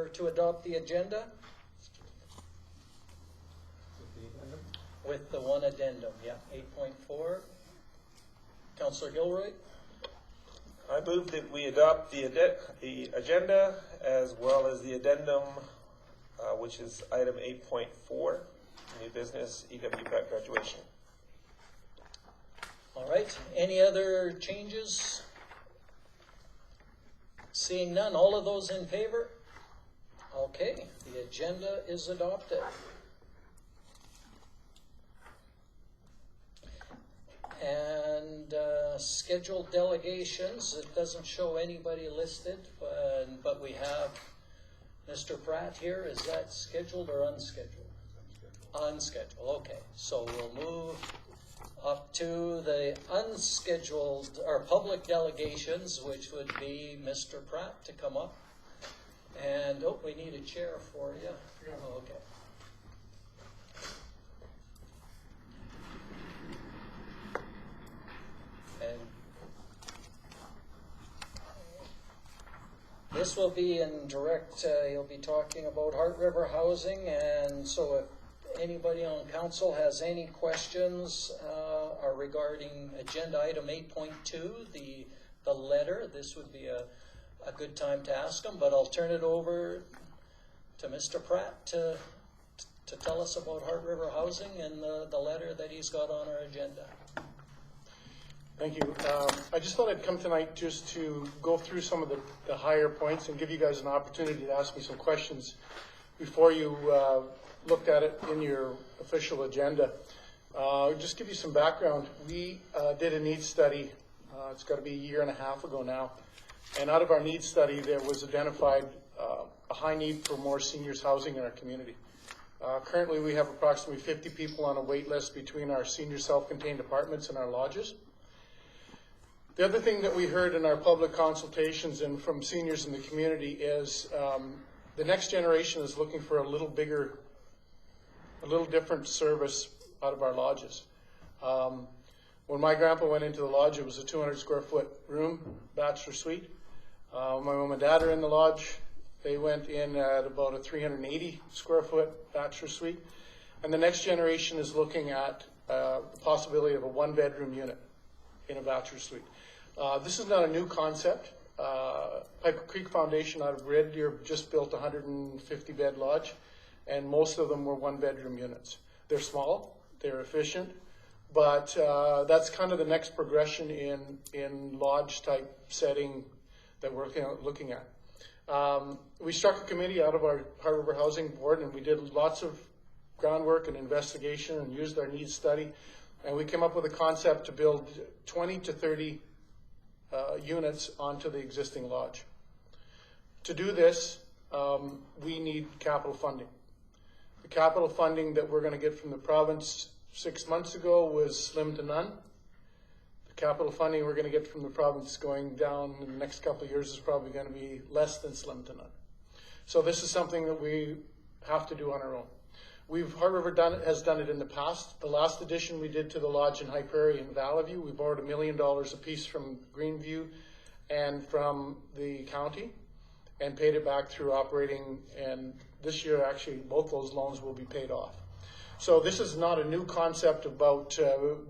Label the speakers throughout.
Speaker 1: to adopt the agenda? With the one addendum, yeah, 8.4. Councillor Gilroy?
Speaker 2: I move that we adopt the agenda as well as the addendum, which is item 8.4, new business EW prep graduation.
Speaker 1: All right, any other changes? Seeing none, all of those in favor? Okay, the agenda is adopted. And scheduled delegations, it doesn't show anybody listed, but we have Mr. Pratt here. Is that scheduled or unscheduled? Unscheduled, okay. So we'll move up to the unscheduled or public delegations, which would be Mr. Pratt to come up. And, oh, we need a chair for you. Oh, okay. And this will be in direct, you'll be talking about Heart River housing, and so if anybody on council has any questions regarding agenda item 8.2, the letter, this would be a good time to ask them, but I'll turn it over to Mr. Pratt to tell us about Heart River housing and the letter that he's got on our agenda.
Speaker 3: Thank you. I just thought I'd come tonight just to go through some of the higher points and give you guys an opportunity to ask me some questions before you looked at it in your official agenda. Just give you some background. We did a needs study, it's got to be a year and a half ago now, and out of our needs study there was identified a high need for more seniors housing in our community. Currently we have approximately 50 people on a wait list between our senior self-contained apartments and our lodges. The other thing that we heard in our public consultations and from seniors in the community is the next generation is looking for a little bigger, a little different service out of our lodges. When my grandpa went into the lodge, it was a 200 square foot room, bachelor suite. My mom and dad are in the lodge. They went in at about a 380 square foot bachelor suite. And the next generation is looking at the possibility of a one bedroom unit in a bachelor suite. This is not a new concept. Piper Creek Foundation out of Red Deer just built a 150 bed lodge, and most of them were one bedroom units. They're small, they're efficient, but that's kind of the next progression in lodge type setting that we're looking at. We struck a committee out of our Heart River Housing Board, and we did lots of groundwork and investigation and used our needs study, and we came up with a concept to build 20 to 30 units onto the existing lodge. To do this, we need capital funding. The capital funding that we're going to get from the province 6 months ago was slim to none. The capital funding we're going to get from the province going down in the next couple of years is probably going to be less than slim to none. So this is something that we have to do on our own. Heart River has done it in the past. The last addition we did to the lodge in High Prairie in Valley View, we borrowed $1 million apiece from Greenview and from the county and paid it back through operating, and this year actually both those loans will be paid off. So this is not a new concept but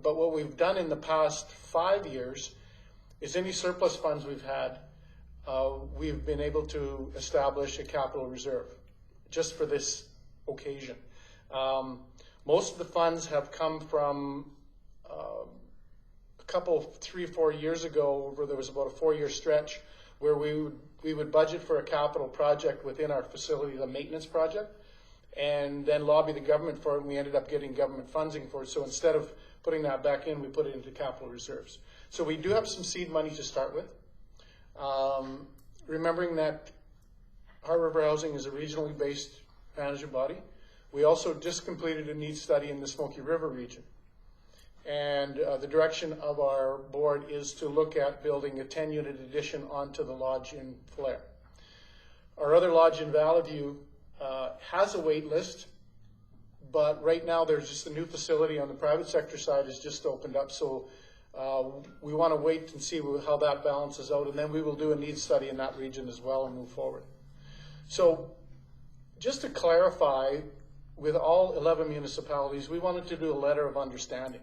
Speaker 3: what we've done in the past 5 years is any surplus funds we've had, we've been able to establish a capital reserve just for this occasion. Most of the funds have come from a couple, 3 or 4 years ago, where there was about a 4-year stretch where we would budget for a capital project within our facility, the maintenance project, and then lobby the government for it, and we ended up getting government funding for it. So instead of putting that back in, we put it into capital reserves. So we do have some seed money to start with. Remembering that Heart River Housing is a regionally based management body. We also just completed a needs study in the Smoky River region. And the direction of our board is to look at building a 10-unit addition onto the lodge in Falher. Our other lodge in Valley View has a wait list, but right now there's just a new facility on the private sector side has just opened up. So we want to wait and see how that balances out, and then we will do a needs study in that region as well and move forward. So just to clarify, with all 11 municipalities, we wanted to do a letter of understanding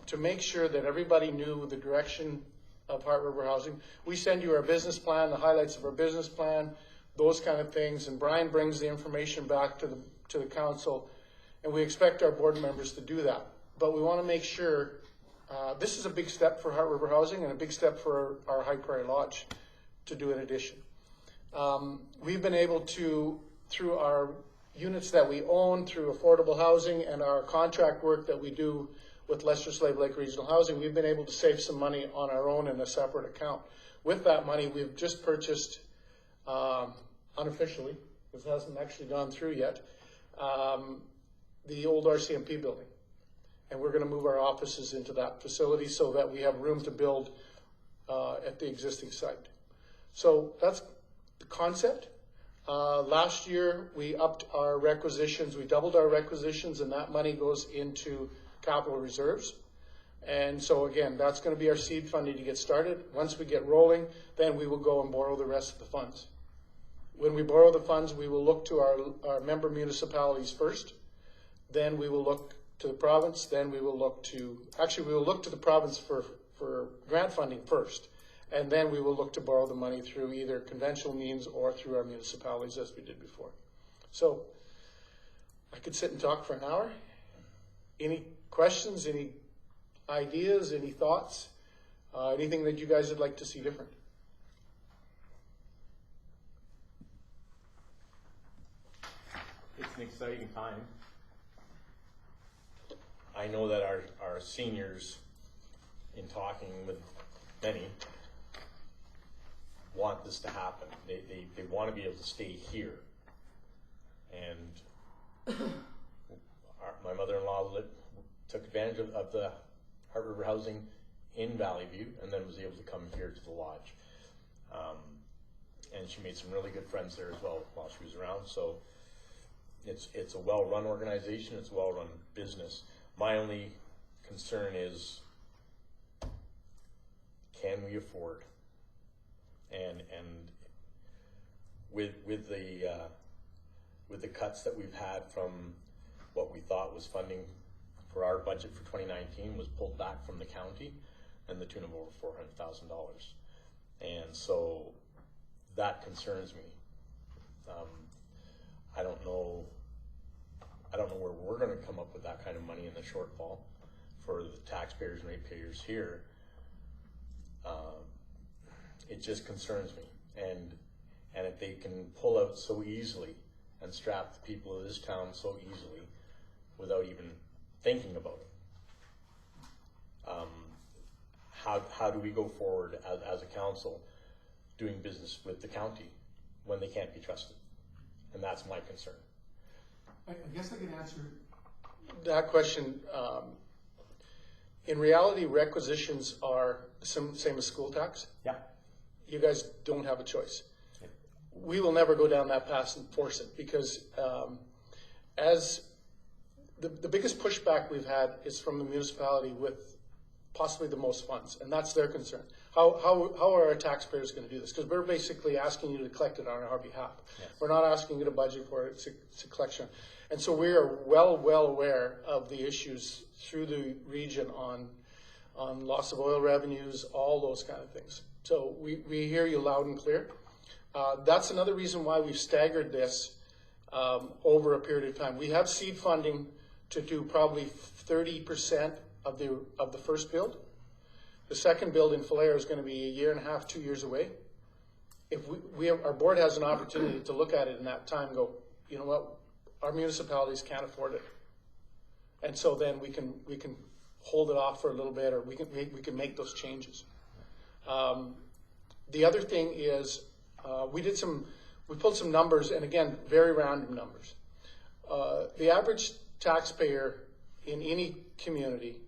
Speaker 3: to make sure that everybody knew the direction of Heart River Housing. We send you our business plan, the highlights of our business plan, those kind of things, and Brian brings the information back to the council, and we expect our board members to do that. But we want to make sure, this is a big step for Heart River Housing and a big step for our High Prairie Lodge to do an addition. We've been able to, through our units that we own, through affordable housing and our contract work that we do with Lester Slave Lake Regional Housing, we've been able to save some money on our own in a separate account. With that money, we've just purchased, unofficially, this hasn't actually gone through yet, the old RCMP building. And we're going to move our offices into that facility so that we have room to build at the existing site. So that's the concept. Last year, we upped our requisitions. We doubled our requisitions, and that money goes into capital reserves. And so again, that's going to be our seed funding to get started. Once we get rolling, then we will go and borrow the rest of the funds. When we borrow the funds, we will look to our member municipalities first. Then we will look to the province. Then we will look to, actually we will look to the province for grant funding first. And then we will look to borrow the money through either conventional means or through our municipalities as we did before. So I could sit and talk for an hour. Any questions, any ideas, any thoughts, anything that you guys would like to see different?
Speaker 4: It's an exciting time. I know that our seniors, in talking with many, want this to happen. They want to be able to stay here. And my mother-in-law took advantage of the Heart River Housing in Valley View, and then was able to come here to the lodge. And she made some really good friends there as well while she was around. So it's a well-run organization. It's a well-run business. My only concern is, can we afford? And with the cuts that we've had from what we thought was funding for our budget for 2019 was pulled back from the county, and the tune of over $400,000. And so that concerns me. I don't know where we're going to come up with that kind of money in the shortfall for the taxpayers and ratepayers here. It just concerns me, and if they can pull out so easily and strap the people of this town so easily without even thinking about it, how do we go forward as a council doing business with the county when they can't be trusted? And that's my concern.
Speaker 3: I guess I can answer that question. In reality, requisitions are same as school tax.
Speaker 4: Yeah.
Speaker 3: You guys don't have a choice. Yeah. We will never go down that path and force it, because as the biggest pushback we've had is from the municipality with possibly the most funds, and that's their concern. How are our taxpayers going to do this? Because we're basically asking you to collect it on our behalf. Yes. We're not asking you to budget for it. It's a collection. And so we are well aware of the issues through the region on loss of oil revenues, all those kind of things. So we hear you loud and clear. That's another reason why we've staggered this over a period of time. We have seed funding to do probably 30% of the first build. The second build in Falera is going to be 1.5 to 2 years away. If our board has an opportunity to look at it in that time and go, you know what, our municipalities can't afford it, and so then we can hold it off for a little bit, or we can make those changes. The other thing is we pulled some numbers, and again, very random numbers. The average taxpayer in any community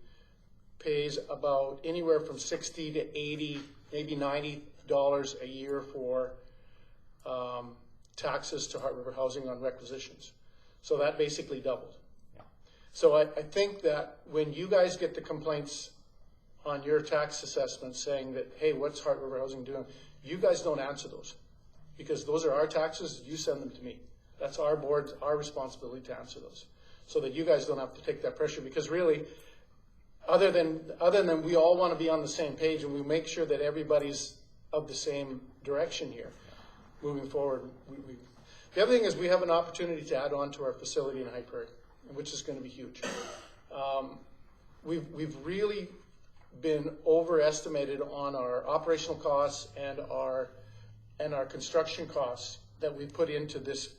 Speaker 3: pays about anywhere from $60 to $80, maybe $90 a year for taxes to Heart River Housing on requisitions. So that basically doubled. Yeah. So I think that when you guys get the complaints on your tax assessments saying that, hey, what's Heart River Housing doing? You guys don't answer those, because those are our taxes. You send them to me. That's our board's, our responsibility to answer those, so that you guys don't have to take that pressure, because really, other than we all want to be on the same page and we make sure that everybody's of the same direction here moving forward. The other thing is we have an opportunity to add on to our facility in High Prairie, which is going to be huge. We've really been overestimated on our operational costs and our construction costs that we put into this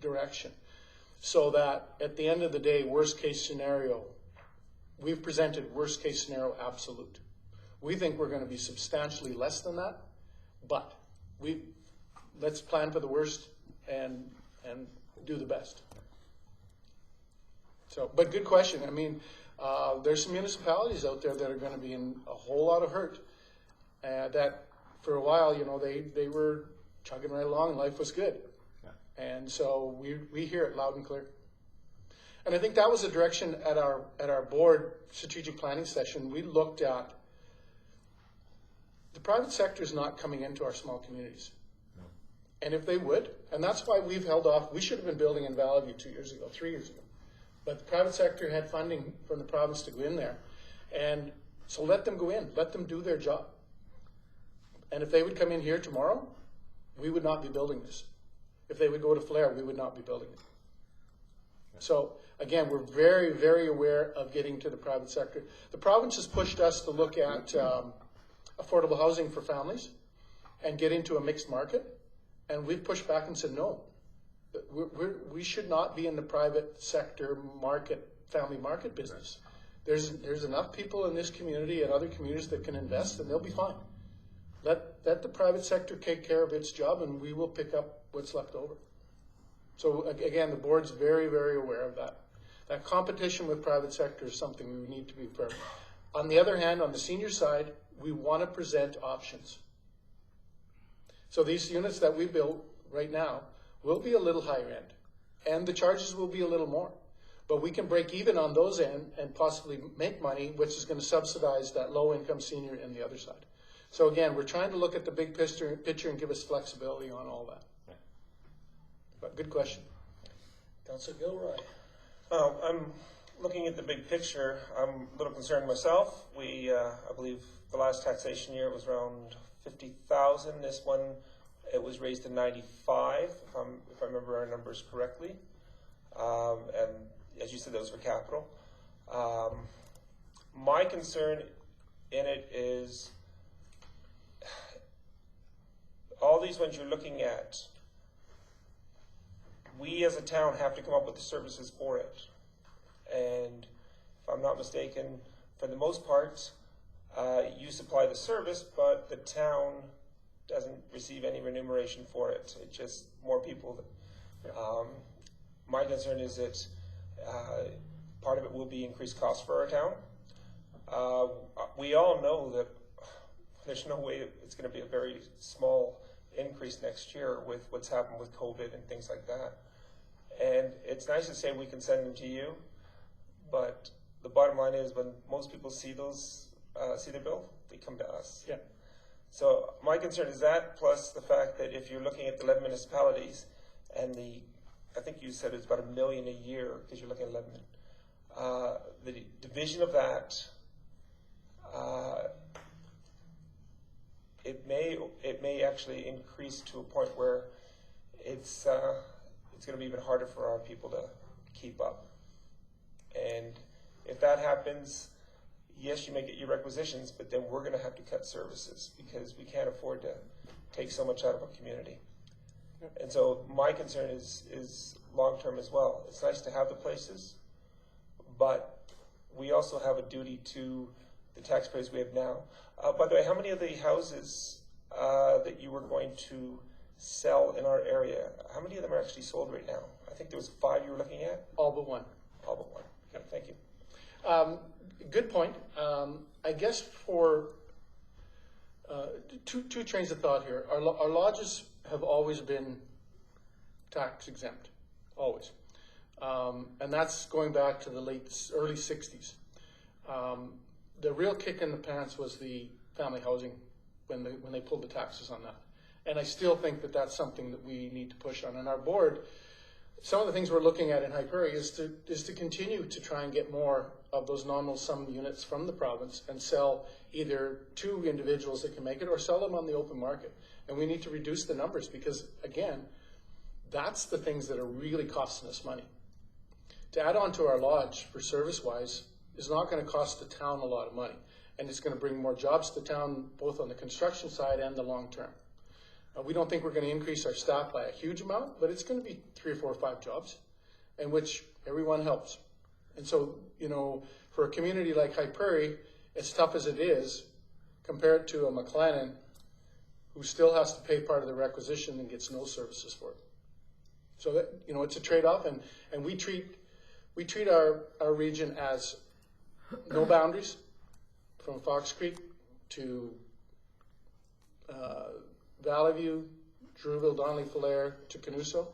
Speaker 3: direction, so that at the end of the day, worst case scenario, we've presented worst case scenario absolute. We think we're going to be substantially less than that, but let's plan for the worst and do the best. So, but good question. I mean, there's some municipalities out there that are going to be in a whole lot of hurt. That for a while, you know, they were chugging right along and life was good. Yeah. And so we hear it loud and clear. And I think that was the direction at our board strategic planning session. We looked at the private sector is not coming into our small communities. No. And if they would, and that's why we've held off. We should have been building in Valley View 3 years ago. But the private sector had funding from the province to go in there. And so let them go in, let them do their job. And if they would come in here tomorrow, we would not be building this. If they would go to Flair, we would not be building it. So again, we're very, very aware of getting to the private sector. The province has pushed us to look at affordable housing for families and get into a mixed market. And we've pushed back and said, no, we should not be in the private sector market, family market business. There's enough people in this community and other communities that can invest, and they'll be fine. Let the private sector take care of its job, and we will pick up what's left over. So again, the board's very, very aware of that. That competition with private sector is something we need to be fair. On the other hand, on the senior side, we want to present options. So these units that we build right now will be a little higher end, and the charges will be a little more. But we can break even on those end and possibly make money, which is going to subsidize that low-income senior in the other side. So again, we're trying to look at the big picture and give us flexibility on all that. But good question.
Speaker 1: Councillor Gilroy.
Speaker 2: I'm looking at the big picture. I'm a little concerned myself. I believe the last taxation year was around 50,000. This one, it was raised to 95, if I remember our numbers correctly. And as you said, those were capital. My concern in it is all these ones you're looking at, we as a town have to come up with the services for it. And if I'm not mistaken, for the most part, you supply the service, but the town doesn't receive any remuneration for it. It's just more people. My concern is that part of it will be increased costs for our town. We all know that there's no way it's going to be a very small increase next year with what's happened with COVID and things like that. And it's nice to say we can send them to you, but the bottom line is when most people see their bill, they come to us. Yeah. So my concern is that, plus the fact that if you're looking at the 11 municipalities, and I think you said it's about $1 million a year because you're looking at 11. The division of that, it may actually increase to a point where it's going to be even harder for our people to keep up. And if that happens, yes, you may get your requisitions, but then we're going to have to cut services because we can't afford to take so much out of a community. And so my concern is long-term as well. It's nice to have the places, but we also have a duty to the taxpayers we have now. By the way, how many of the houses that you were going to sell in our area, how many of them are actually sold right now? I think there was 5 you were looking at?
Speaker 3: All but one.
Speaker 2: All but one. Okay, thank you.
Speaker 3: Good point. I guess for two trains of thought here. Our lodges have always been tax exempt, always. And that's going back to the early 60s. The real kick in the pants was the family housing when they pulled the taxes on that. And I still think that that's something that we need to push on. And our board, some of the things we're looking at in High Prairie is to continue to try and get more of those nominal sum units from the province and sell either to individuals that can make it or sell them on the open market. And we need to reduce the numbers because, again, that's the things that are really costing us money. To add on to our lodge for service-wise is not going to cost the town a lot of money. And it's going to bring more jobs to town, both on the construction side and the long term. We don't think we're going to increase our staff by a huge amount, but it's going to be 3 or 4 or 5 jobs, in which everyone helps. And so, you know, for a community like High Prairie, as tough as it is, compared to a McLennan, who still has to pay part of the requisition and gets no services for it. So that, you know, it's a trade-off, and we treat our region as no boundaries, from Fox Creek to Valley View, Drewville, Donnelly, Falher to Canuso.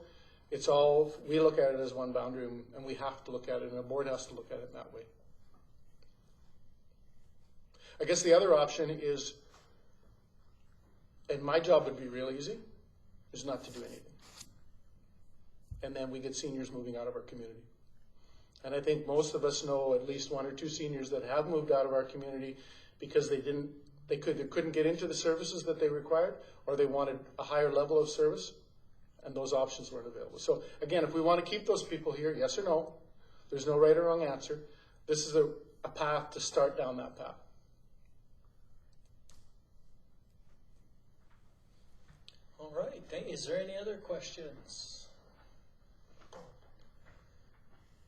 Speaker 3: It's all, we look at it as one boundary, and we have to look at it, and the board has to look at it in that way. I guess the other option is, and my job would be real easy, is not to do anything. And then we get seniors moving out of our community. And I think most of us know at least 1 or 2 seniors that have moved out of our community because they couldn't get into the services that they required, or they wanted a higher level of service, and those options weren't available. So again, if we want to keep those people here, yes or no, there's no right or wrong answer. This is a path to start down that path.
Speaker 1: All right, is there any other questions?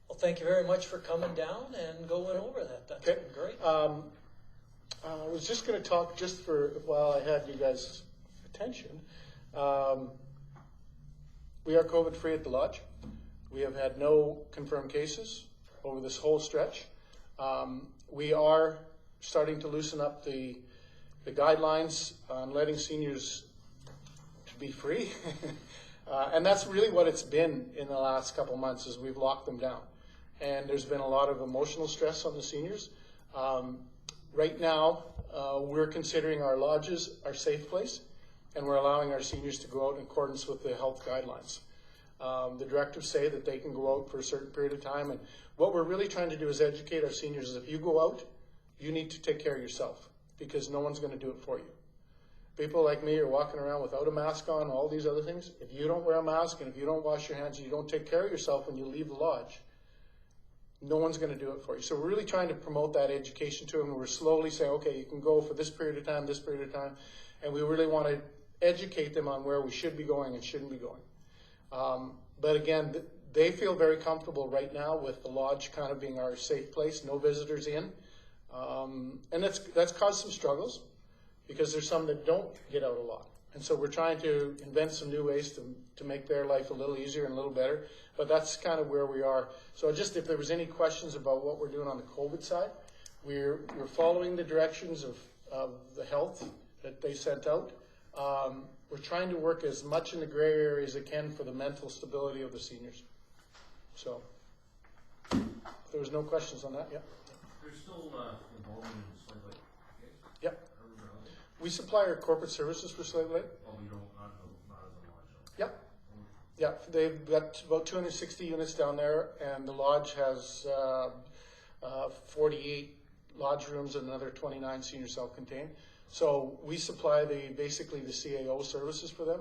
Speaker 1: Well, thank you very much for coming down and going over that. That's
Speaker 3: Okay.
Speaker 1: been great.
Speaker 3: I was just going to talk just for while I had you guys' attention. We are COVID-free at the lodge. We have had no confirmed cases over this whole stretch. We are starting to loosen up the guidelines on letting seniors to be free. And that's really what it's been in the last couple months, is we've locked them down. And there's been a lot of emotional stress on the seniors. Right now, we're considering our lodges our safe place, and we're allowing our seniors to go out in accordance with the health guidelines. The directives say that they can go out for a certain period of time, and what we're really trying to do is educate our seniors is if you go out, you need to take care of yourself, because no one's going to do it for you. People like me are walking around without a mask on, all these other things. If you don't wear a mask, and if you don't wash your hands, and you don't take care of yourself when you leave the lodge, no one's going to do it for you. So we're really trying to promote that education to them, and we're slowly saying, okay, you can go for this period of time, and we really want to educate them on where we should be going and shouldn't be going. But again, they feel very comfortable right now with the lodge kind of being our safe place, no visitors in. And that's caused some struggles, because there's some that don't get out a lot. And so we're trying to invent some new ways to make their life a little easier and a little better. But that's kind of where we are. So just if there was any questions about what we're doing on the COVID side, we're following the directions of the health that they sent out. We're trying to work as much in the gray area as it can for the mental stability of the seniors. So if there was no questions on that, yeah.
Speaker 5: There's still involvement in Slave Lake case?
Speaker 3: Yep. We supply our corporate services for Slave Lake.
Speaker 5: Oh, you don't, not as a lodge?
Speaker 3: Yep. Yeah, they've got about 260 units down there, and the lodge has 48 lodge rooms and another 29 senior self-contained. So we supply basically the CAO services for them.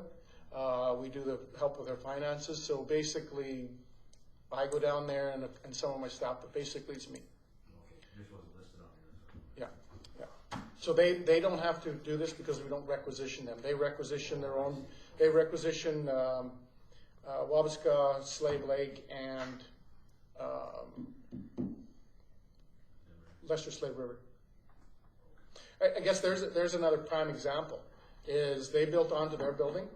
Speaker 3: We do the help with their finances. So basically, I go down there and some of my staff, but basically it's me.
Speaker 5: Okay, this wasn't listed on here.
Speaker 3: Yeah. So they don't have to do this because we don't requisition them. They requisition their own. They requisition Wabasca, Slave Lake, and Lester Slave River. I guess there's another prime example, is they built onto their building,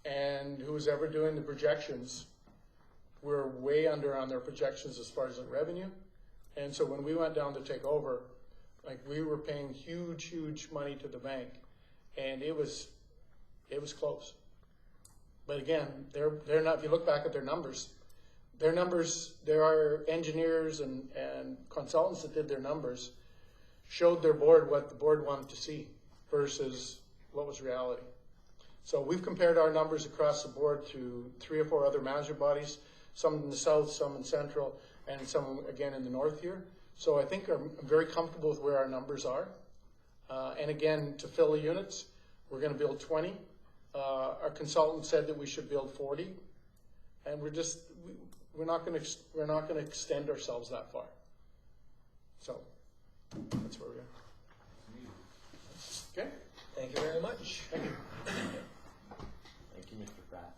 Speaker 3: and who's ever doing the projections, we're way under on their projections as far as the revenue. And so when we went down to take over, like, we were paying huge money to the bank, and it was close. But again, they're not, if you look back at their numbers, there are engineers and consultants that did their numbers, showed their board what the board wanted to see versus what was reality. So we've compared our numbers across the board to 3 or 4 other management bodies. some in the south, some in central, and some again in the north here. So I think I'm very comfortable with where our numbers are. And again, to fill the units, we're going to build 20. Our consultant said that we should build 40, and we're not going to extend ourselves that far. So that's where we are. Okay.
Speaker 1: Thank you very much.
Speaker 3: Thank you.
Speaker 4: Thank you, Mr. Pratt.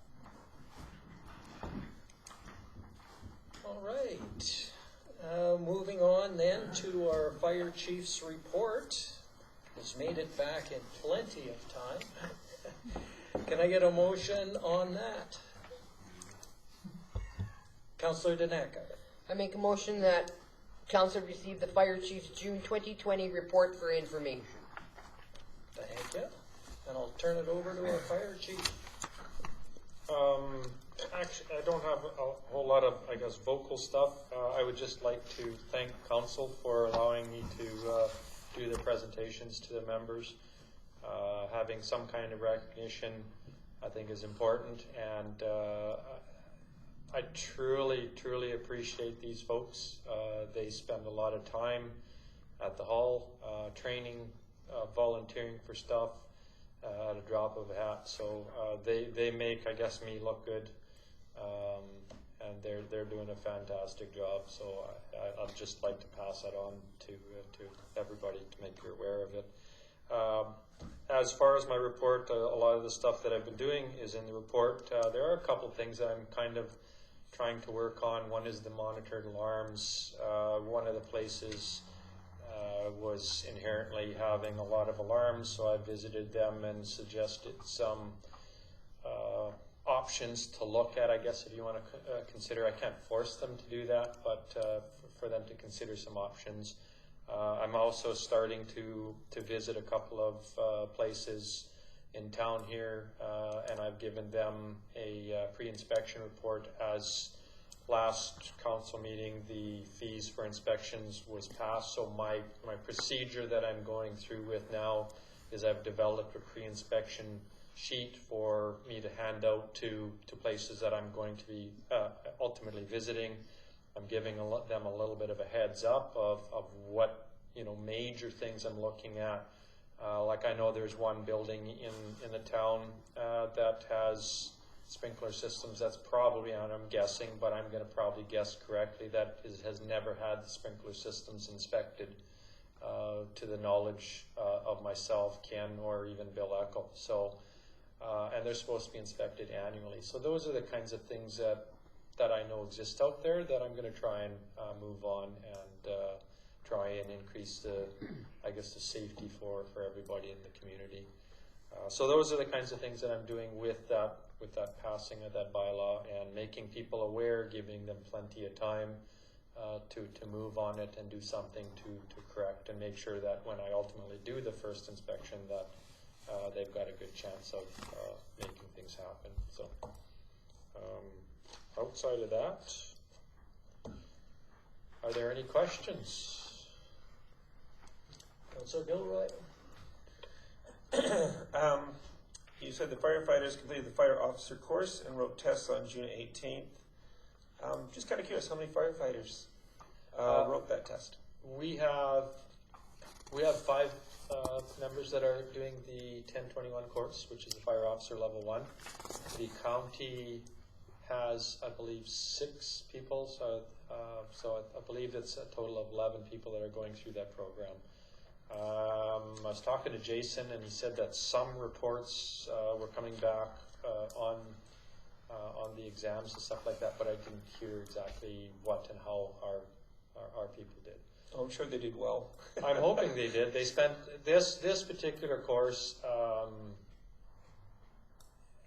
Speaker 1: All right. Moving on then to our fire chief's report. He's made it back in plenty of time. Can I get a motion on that? Councillor Daneka.
Speaker 6: I make a motion that council receive the fire chief's June 2020 report for information.
Speaker 1: Thank you. And I'll turn it over to our fire chief.
Speaker 7: Actually, I don't have a whole lot of, I guess, vocal stuff. I would just like to thank council for allowing me to do the presentations to the members. Having some kind of recognition, I think, is important, and I truly, truly appreciate these folks. They spend a lot of time at the hall, training, volunteering for stuff at a drop of a hat. So they make, I guess, me look good, and they're doing a fantastic job. So I'd just like to pass that on to everybody to make you aware of it. As far as my report, a lot of the stuff that I've been doing is in the report. There are a couple things that I'm kind of trying to work on. One is the monitored alarms. One of the places was inherently having a lot of alarms, so I visited them and suggested some options to look at, I guess, if you want to consider. I can't force them to do that, but for them to consider some options. I'm also starting to visit a couple of places in town here, and I've given them a pre-inspection report. As last council meeting, the fees for inspections was passed, so my procedure that I'm going through with now is I've developed a pre-inspection sheet for me to hand out to places that I'm going to be ultimately visiting. I'm giving them a little bit of a heads up of what major things I'm looking at. Like I know there's one building in the town that has sprinkler systems. That's probably, and I'm guessing, but I'm going to probably guess correctly, that has never had the sprinkler systems inspected to the knowledge of myself, Ken, or even Bill Eckel. So, and they're supposed to be inspected annually. So those are the kinds of things that I know exist out there that I'm going to try and move on and try and increase the safety for everybody in the community. So those are the kinds of things that I'm doing with that passing of that bylaw, and making people aware, giving them plenty of time to move on it and do something to correct and make sure that when I ultimately do the first inspection that they've got a good chance of making things happen. So outside of that, are there any questions?
Speaker 1: Councillor Gilroy.
Speaker 2: You said the firefighters completed the fire officer course and wrote tests on June 18th. Just kind of curious, how many firefighters wrote that test?
Speaker 7: We have 5 members that are doing the 1021 course, which is the fire officer level 1. The county has, I believe, 6 people, so I believe it's a total of 11 people that are going through that program. I was talking to Jason, and he said that some reports were coming back on the exams and stuff like that, but I didn't hear exactly what and how our people did.
Speaker 2: Oh, I'm sure they did well.
Speaker 7: I'm hoping they did. They spent this particular course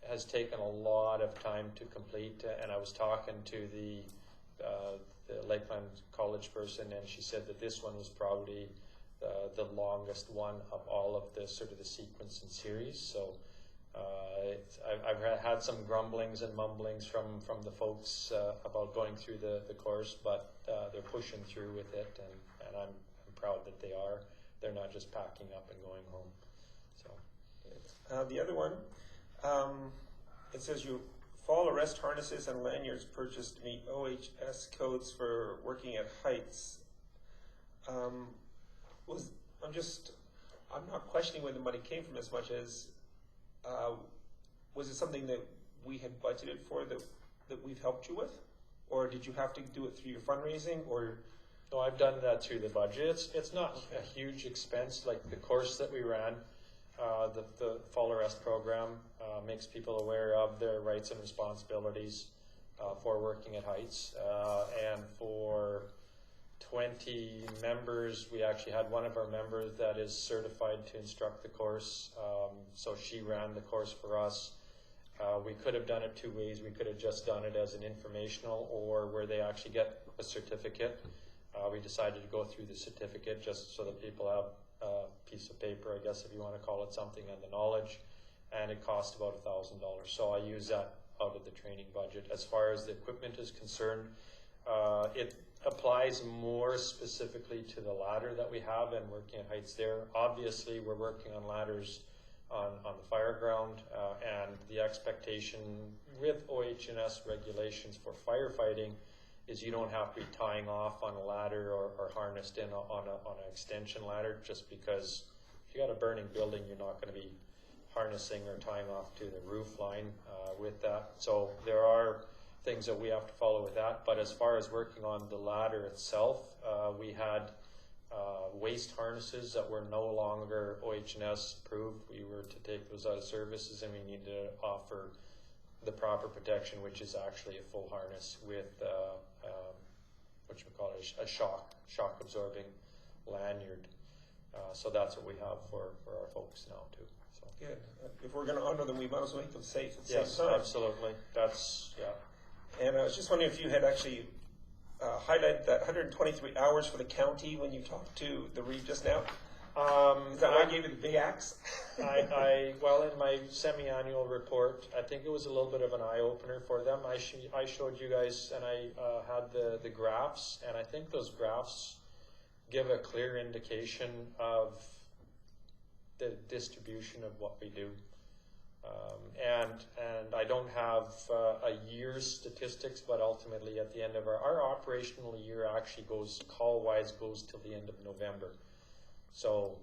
Speaker 7: has taken a lot of time to complete, and I was talking to the Lakeland College person, and she said that this one was probably the longest one of all of the sort of the sequence and series. So I've had some grumblings and mumblings from the folks about going through the course, but they're pushing through with it, and I'm proud that they are. They're not just packing up and going home. So
Speaker 2: the other one, it says you fall arrest harnesses and lanyards purchased to meet OHS codes for working at heights. I'm not questioning where the money came from as much as, was it something that we had budgeted for that we've helped you with? Or did you have to do it through your fundraising, or?
Speaker 7: No, I've done that through the budget. It's not a huge expense, like the course that we ran, the fall arrest program makes people aware of their rights and responsibilities for working at heights. And for 20 members, we actually had one of our members that is certified to instruct the course. So she ran the course for us. We could have done it two ways. We could have just done it as an informational, or where they actually get a certificate. We decided to go through the certificate just so that people have a piece of paper, I guess if you want to call it something, and the knowledge. And it cost about $1,000. So I use that out of the training budget. As far as the equipment is concerned, it applies more specifically to the ladder that we have and working at heights there. Obviously, we're working on ladders on the fire ground, and the expectation with OH&S regulations for firefighting is you don't have to be tying off on a ladder or harnessed in on an extension ladder, just because if you got a burning building, you're not going to be harnessing or tying off to the roof line with that. So there are things that we have to follow with that. But as far as working on the ladder itself, we had waste harnesses that were no longer OH&S approved. We were to take those out of services, and we needed to offer the proper protection, which is actually a full harness with what we call a shock absorbing lanyard. So that's what we have for our folks now too. So.
Speaker 2: Good. If we're going to honor them, we might as well make them safe at the
Speaker 7: Yes,
Speaker 2: same time.
Speaker 7: absolutely. That's, yeah.
Speaker 2: And I was just wondering if you had actually highlighted that 123 hours for the county when you talked to the Reeve just now. Is that why I gave you the big axe?
Speaker 7: Well, in my semi-annual report, I think it was a little bit of an eye-opener for them. I showed you guys, and I had the graphs, and I think those graphs give a clear indication of the distribution of what we do. And I don't have a year's statistics, but ultimately at the end of our operational year actually goes, call-wise, goes till the end of November. So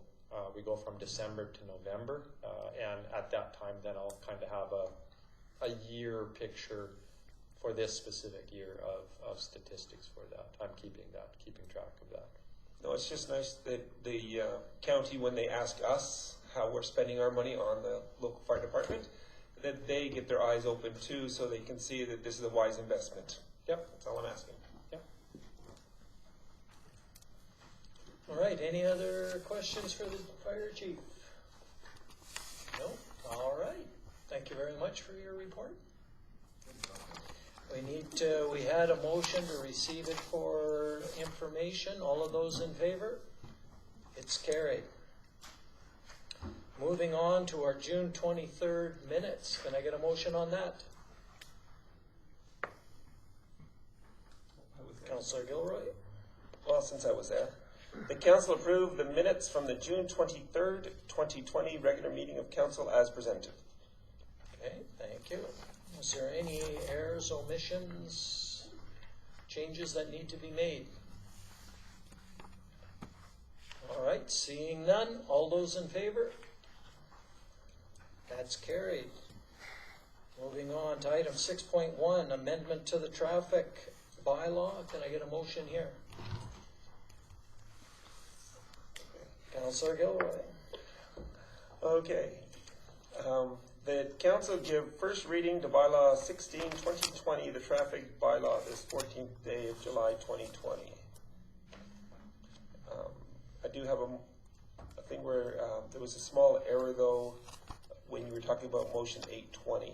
Speaker 7: we go from December to November, and at that time then I'll kind of have a year picture for this specific year of statistics for that. I'm keeping track of that.
Speaker 2: No, it's just nice that the county, when they ask us how we're spending our money on the local fire department, that they get their eyes open too, so they can see that this is a wise investment.
Speaker 7: Yep.
Speaker 2: That's all I'm asking.
Speaker 7: Yep.
Speaker 1: All right, any other questions for the fire chief? No? All right. Thank you very much for your report. We had a motion to receive it for information. All of those in favor? It's carried. Moving on to our June 23rd minutes. Can I get a motion on that? Councillor Gilroy?
Speaker 2: Well, since I was there. The council approved the minutes from the June 23rd, 2020 regular meeting of council as presented.
Speaker 1: Okay, thank you. Is there any errors, omissions, changes that need to be made? All right, seeing none, all those in favor? That's carried. Moving on to item 6.1, amendment to the traffic bylaw. Can I get a motion here? Councillor Gilroy.
Speaker 2: Okay. The council give first reading to bylaw 16/2020, the traffic bylaw, this 14th day of July 2020. I do have a thing where there was a small error though when you were talking about motion 820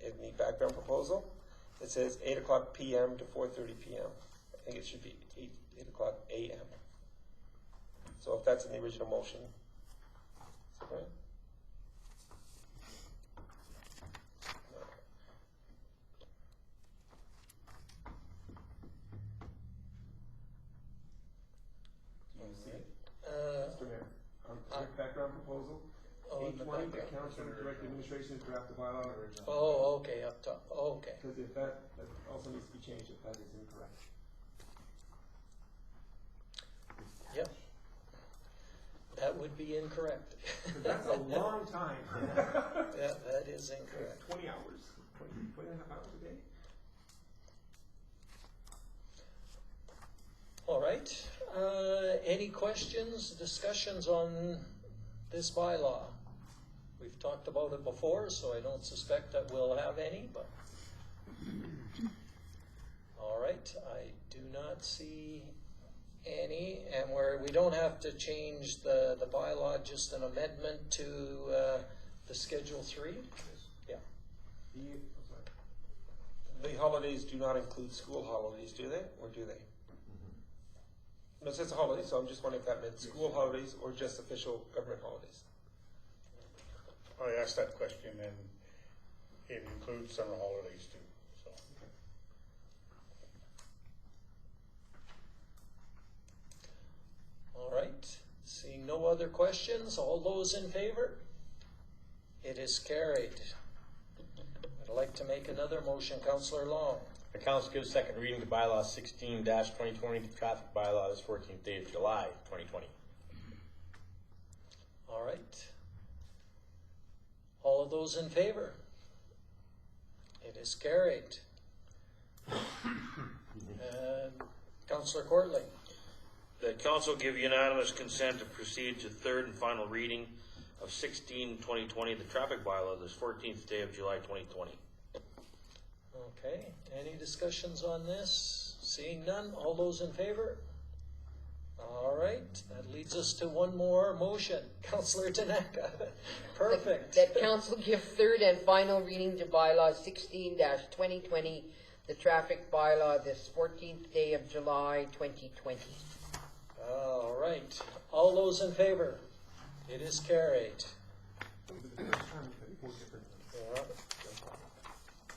Speaker 2: in the background proposal. It says 8 o'clock p.m. to 4:30 p.m. I think it should be 8 o'clock a.m. So if that's in the original motion, is that right? Mr. Mayor, background proposal,
Speaker 1: Oh, in the
Speaker 2: 820, the
Speaker 1: background.
Speaker 2: council directed New
Speaker 8: administration to draft the bylaw originally.
Speaker 1: Oh, okay, up top, okay.
Speaker 8: Because if that also needs to be changed if that is incorrect.
Speaker 1: Yep. That would be incorrect.
Speaker 8: 'Cause that's a long time.
Speaker 1: Yeah, that is incorrect.
Speaker 8: 20 hours, 20 and a half hours a day.
Speaker 1: All right, any questions, discussions on this bylaw? We've talked about it before, so I don't suspect that we'll have any, but. All right, I do not see any, and we don't have to change the bylaw, just an amendment to, the Schedule 3? Yeah.
Speaker 2: The holidays do not include school holidays, do they? Or do they? No, it says holidays, so I'm just wondering if that meant school holidays or just official government holidays.
Speaker 3: I asked that question, and it includes summer holidays too, so.
Speaker 1: All right, seeing no other questions, all those in favor? It is carried. I'd like to make another motion, Councillor Long.
Speaker 4: The council gives second reading to bylaw 16-2020, the traffic bylaw this 14th day of July 2020.
Speaker 1: All right. All of those in favor? It is carried. And Councillor Courtly.
Speaker 5: The council give unanimous consent to proceed to third and final reading of 16-2020, the traffic bylaw this 14th day of July 2020.
Speaker 1: Okay, any discussions on this? Seeing none, all those in favor? All right, that leads us to one more motion. Councillor Tanaka. Perfect.
Speaker 6: That council give third and final reading to bylaw 16-2020, the traffic bylaw this 14th day of July 2020.
Speaker 1: All right, all those in favor? It is carried. Yeah.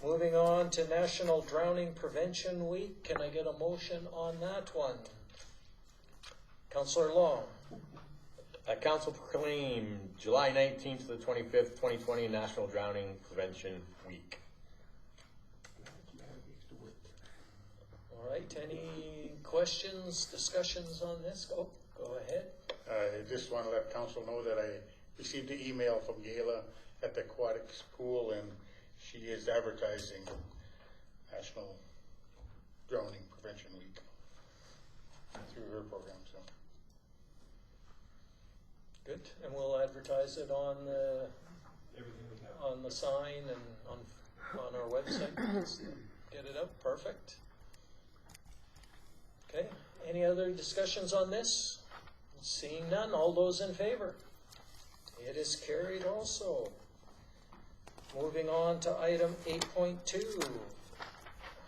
Speaker 1: Moving on to National Drowning Prevention Week. Can I get a motion on that one? Councillor Long.
Speaker 4: Council proclaim July 19th to the 25th, 2020 National Drowning Prevention Week.
Speaker 1: All right, any questions, discussions on this? Go ahead.
Speaker 3: I just want to let council know that I received an email from Gayla at the aquatic school, and she is advertising National Drowning Prevention Week through her program. So
Speaker 1: Good, and we'll advertise it on the
Speaker 8: Everything we have.
Speaker 1: on the sign and on our website. Let's get it up. Perfect. Okay. Any other discussions on this? Seeing none, all those in favor? It is carried also. Moving on to item 8.2,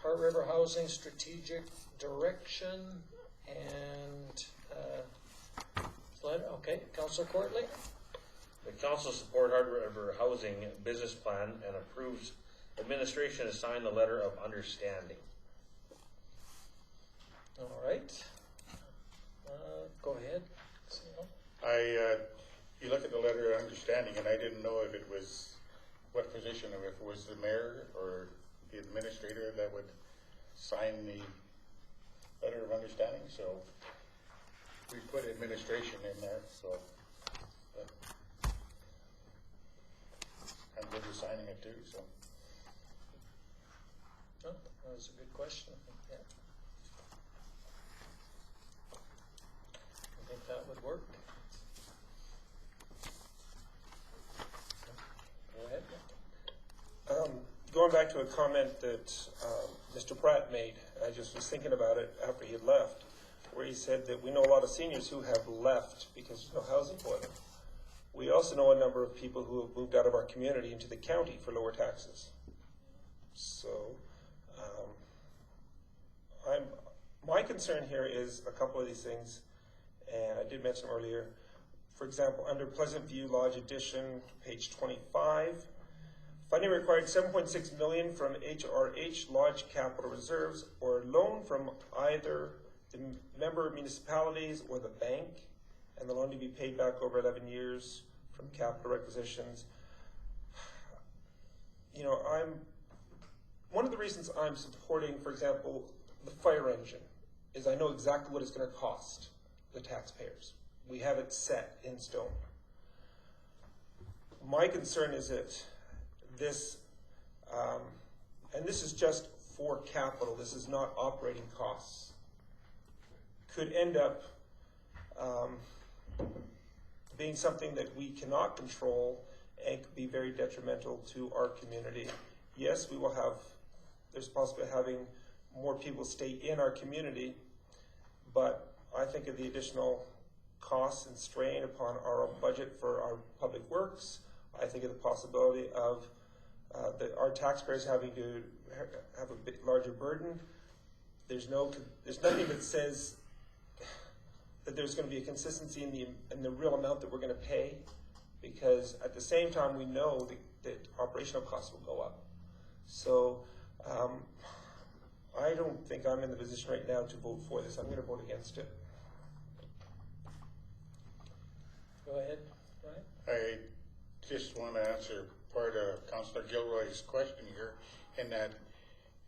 Speaker 1: Heart River Housing Strategic Direction and okay, Councillor Courtly.
Speaker 5: The council support Heart River Housing Business Plan and approves administration to sign the letter of understanding.
Speaker 1: All right. Go ahead.
Speaker 3: you look at the letter of understanding, and I didn't know if it was what position, or if it was the mayor or the administrator that would sign the letter of understanding, so we put administration in there, so I'm good with signing it too, so.
Speaker 1: Oh, that was a good question. Yeah. I think that would work. Go ahead.
Speaker 2: Going back to a comment that Mr. Pratt made, I just was thinking about it after he had left, where he said that we know a lot of seniors who have left because there's no housing for them. We also know a number of people who have moved out of our community into the county for lower taxes. So, my concern here is a couple of these things, and I did mention earlier. For example, under Pleasant View Lodge Edition, page 25, funding required $7.6 million from HRH Lodge Capital Reserves or loan from either the member municipalities or the bank, and the loan to be paid back over 11 years from capital requisitions. you know, one of the reasons I'm supporting, for example, the fire engine is I know exactly what it's going to cost the taxpayers. We have it set in stone. My concern is that this, and this is just for capital, this is not operating costs, could end up being something that we cannot control and could be very detrimental to our community. Yes, we will have, there's a possibility of having more people stay in our community, but I think of the additional costs and strain upon our budget for our public works. I think of the possibility of our taxpayers having to have a bit larger burden. There's nothing that says that there's going to be a consistency in the real amount that we're going to pay, because at the same time we know that operational costs will go up. So I don't think I'm in the position right now to vote for this. I'm going to vote against it.
Speaker 1: Go ahead, Ryan.
Speaker 9: I just want to answer part of Councillor Gilroy's question here, in that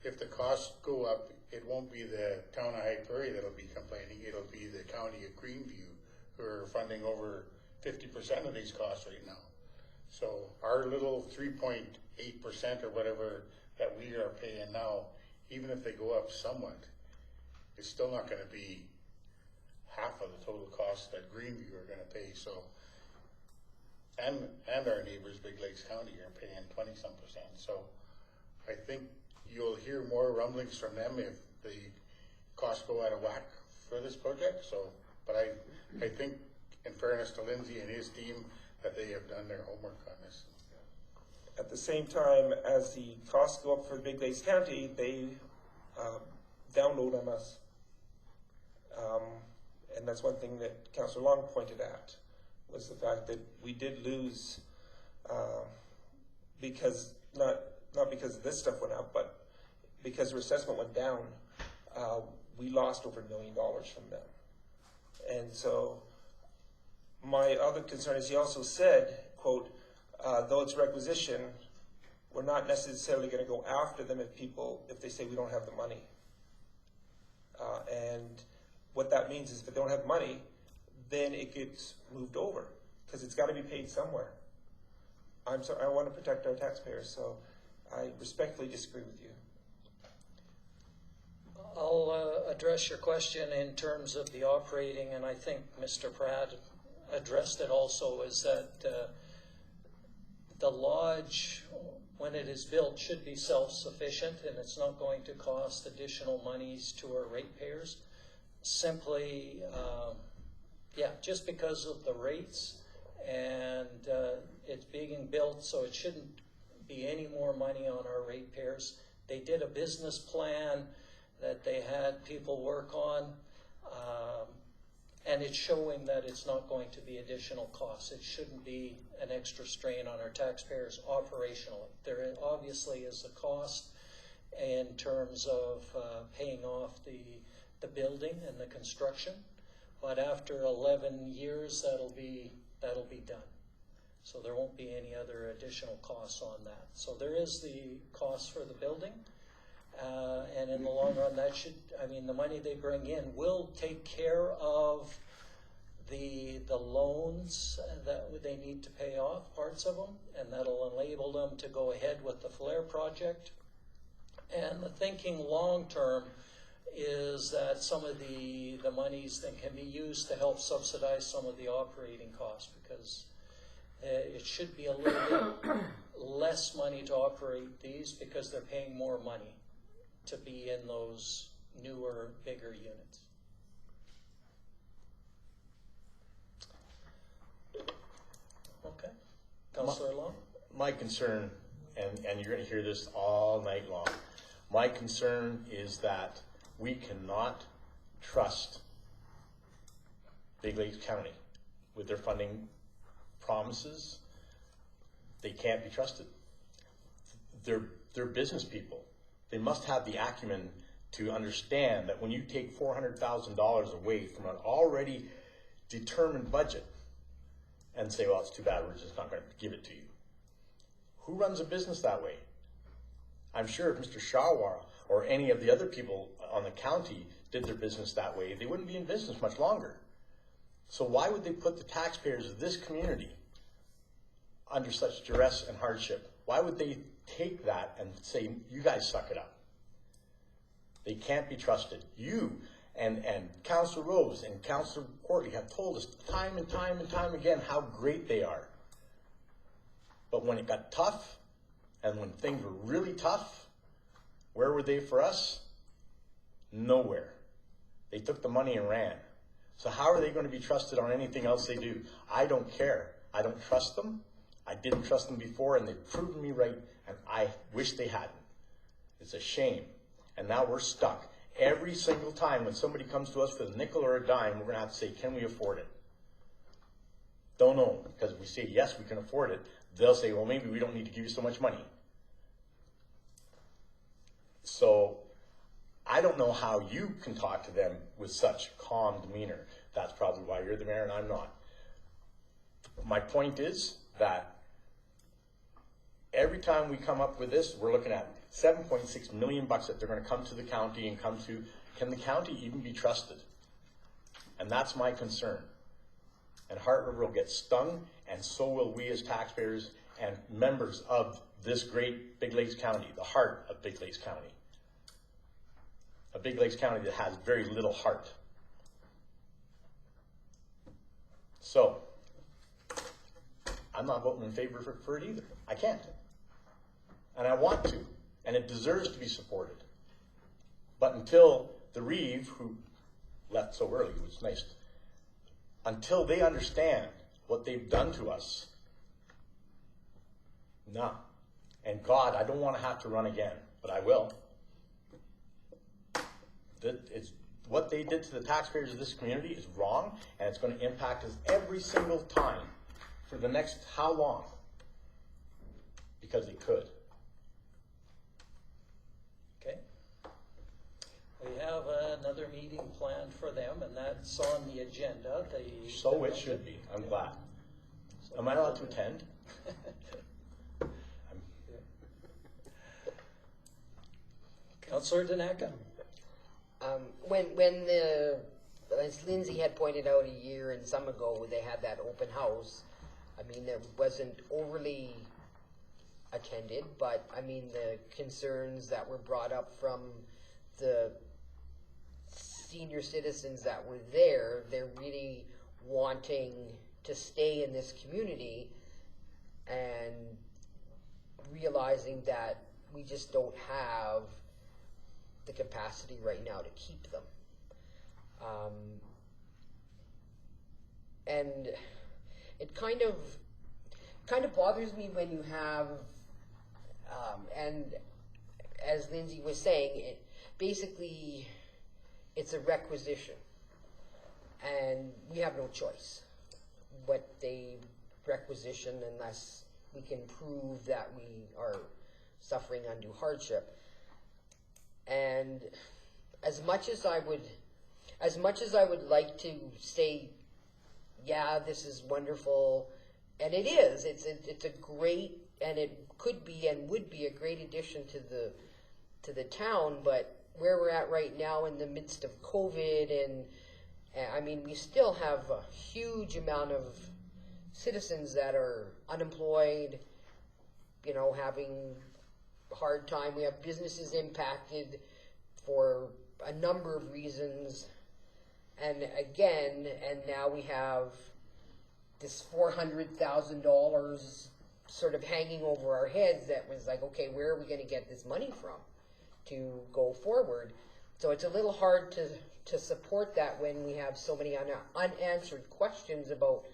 Speaker 9: if the costs go up, it won't be the town of High Prairie that'll be complaining, it'll be the county of Greenview who are funding over 50% of these costs right now. So our little 3.8% or whatever that we are paying now, even if they go up somewhat, it's still not going to be half of the total cost that Greenview are going to pay. So, and our neighbors, Big Lakes County, are paying 20-some%. So I think you'll hear more rumblings from them if the costs go out of whack for this project. So, but I think, in fairness to Lindsay and his team, that they have done their homework on this.
Speaker 2: At the same time, as the costs go up for Big Lakes County, they download on us. And that's one thing that Councillor Long pointed at, was the fact that we did lose because, not because this stuff went up, but because their assessment went down. We lost over $1 million from them. And so my other concern is, he also said, quote, though it's requisition, we're not necessarily going to go after them if they say we don't have the money. And what that means is if they don't have money, then it gets moved over, because it's got to be paid somewhere. I'm sorry, I want to protect our taxpayers, so I respectfully disagree with you.
Speaker 1: I'll address your question in terms of the operating, and I think Mr. Pratt addressed it also, is that the lodge, when it is built, should be self-sufficient, and it's not going to cost additional monies to our ratepayers. Simply, just because of the rates, and it's being built, so it shouldn't be any more money on our ratepayers. They did a business plan that they had people work on, and it's showing that it's not going to be additional costs. It shouldn't be an extra strain on our taxpayers operationally. There obviously is a cost in terms of paying off the building and the construction, but after 11 years that'll be done. So there won't be any other additional costs on that. So there is the cost for the building, and in the long run, the money they bring in will take care of the loans that they need to pay off, parts of them, and that'll enable them to go ahead with the flare project. And the thinking long term is that some of the monies that can be used to help subsidize some of the operating costs, because it should be a little bit less money to operate these, because they're paying more money to be in those newer, bigger units. Okay. Councillor Long?
Speaker 4: My concern, and you're going to hear this all night long, my concern is that we cannot trust Big Lakes County with their funding promises. They can't be trusted. They're business people. They must have the acumen to understand that when you take $400,000 away from an already determined budget and say, well, it's too bad, we're just not going to give it to you. Who runs a business that way? I'm sure if Mr. Shawara or any of the other people on the county did their business that way, they wouldn't be in business much longer. So why would they put the taxpayers of this community under such duress and hardship? Why would they take that and say, you guys suck it up? They can't be trusted. You and Councillor Rose and Councillor Courtley have told us time and time and time again how great they are. But when it got tough, and when things were really tough, where were they for us? Nowhere. They took the money and ran. So how are they going to be trusted on anything else they do? I don't care. I don't trust them. I didn't trust them before, and they've proven me right, and I wish they hadn't. It's a shame. And now we're stuck. Every single time when somebody comes to us for a nickel or a dime, we're going to have to say, can we afford it? Don't know. Because if we say, yes, we can afford it, they'll say, well, maybe we don't need to give you so much money. So I don't know how you can talk to them with such calm demeanor. That's probably why you're the mayor and I'm not. My point is that every time we come up with this, we're looking at $7.6 million that they're going to come to the county and come to. Can the county even be trusted? And that's my concern. And Heart River will get stung, and so will we as taxpayers and members of this great Big Lakes County, the heart of Big Lakes County. A Big Lakes County that has very little heart. So, I'm not voting in favor for it either. I can't. And I want to. And it deserves to be supported. But until the Reeve, who left so early, it was nice, until they understand what they've done to us, no. And God, I don't want to have to run again, but I will. What they did to the taxpayers of this community is wrong, and it's going to impact us every single time for the next how long? Because it could.
Speaker 1: Okay. We have another meeting planned for them, and that's on the agenda.
Speaker 4: So it should be. I'm glad. Am I allowed to attend?
Speaker 1: Councillor Daneka.
Speaker 6: When as Lindsay had pointed out a year and some ago, they had that open house. I mean, it wasn't overly attended, but I mean, the concerns that were brought up from the senior citizens that were there, they're really wanting to stay in this community and realizing that we just don't have the capacity right now to keep them. And it kind of bothers me when you have, and as Lindsay was saying, basically it's a requisition, and we have no choice what they requisition unless we can prove that we are suffering undue hardship. And as much as I would like to say, yeah, this is wonderful, and it is, it's a great, and it could be and would be a great addition to the town, but where we're at right now in the midst of COVID, and I mean, we still have a huge amount of citizens that are unemployed, you know, having a hard time. We have businesses impacted for a number of reasons. And again, and now we have this $400,000 sort of hanging over our heads that was like, okay, where are we going to get this money from to go forward? So it's a little hard to support that when we have so many unanswered questions about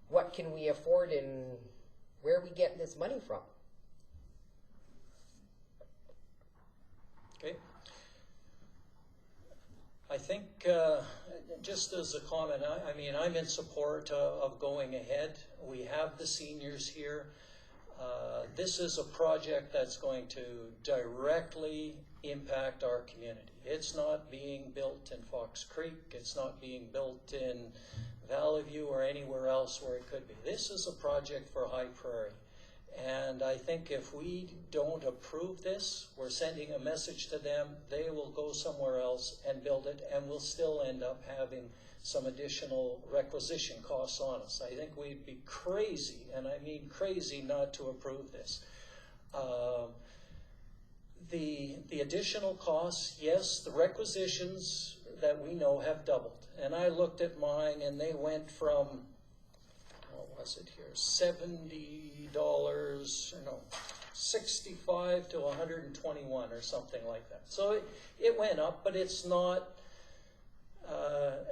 Speaker 6: what can we afford and where are we getting this money from.
Speaker 1: Okay. I think, just as a comment, I mean, I'm in support of going ahead. We have the seniors here. This is a project that's going to directly impact our community. It's not being built in Fox Creek. It's not being built in Valley View or anywhere else where it could be. This is a project for High Prairie. And I think if we don't approve this, we're sending a message to them. They will go somewhere else and build it, and we'll still end up having some additional requisition costs on us. I think we'd be crazy, and I mean crazy, not to approve this. The additional costs, yes, the requisitions that we know have doubled. And I looked at mine, and they went from, what was it here, $70, no, 65 to 121 or something like that. So it went up, but it's not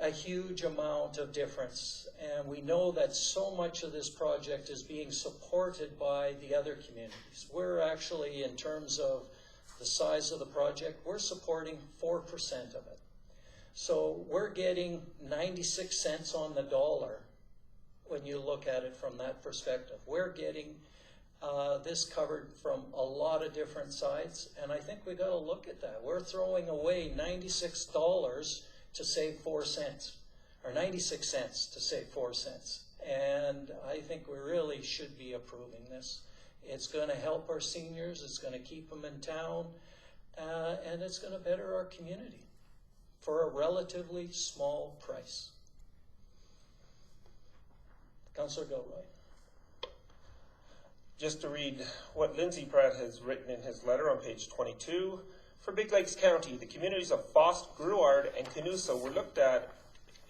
Speaker 1: a huge amount of difference. And we know that so much of this project is being supported by the other communities. We're actually, in terms of the size of the project, we're supporting 4% of it. So we're getting 96 cents on the dollar when you look at it from that perspective. We're getting this covered from a lot of different sides, and I think we got to look at that. We're throwing away $96 to save 4 cents, or 96 cents to save 4 cents. And I think we really should be approving this. It's going to help our seniors, it's going to keep them in town, and it's going to better our community for a relatively small price. Councillor Gilroy.
Speaker 2: Just to read what Lindsay Pratt has written in his letter on page 22. For Big Lakes County, the communities of Fost, Gruard, and Canusa were looked at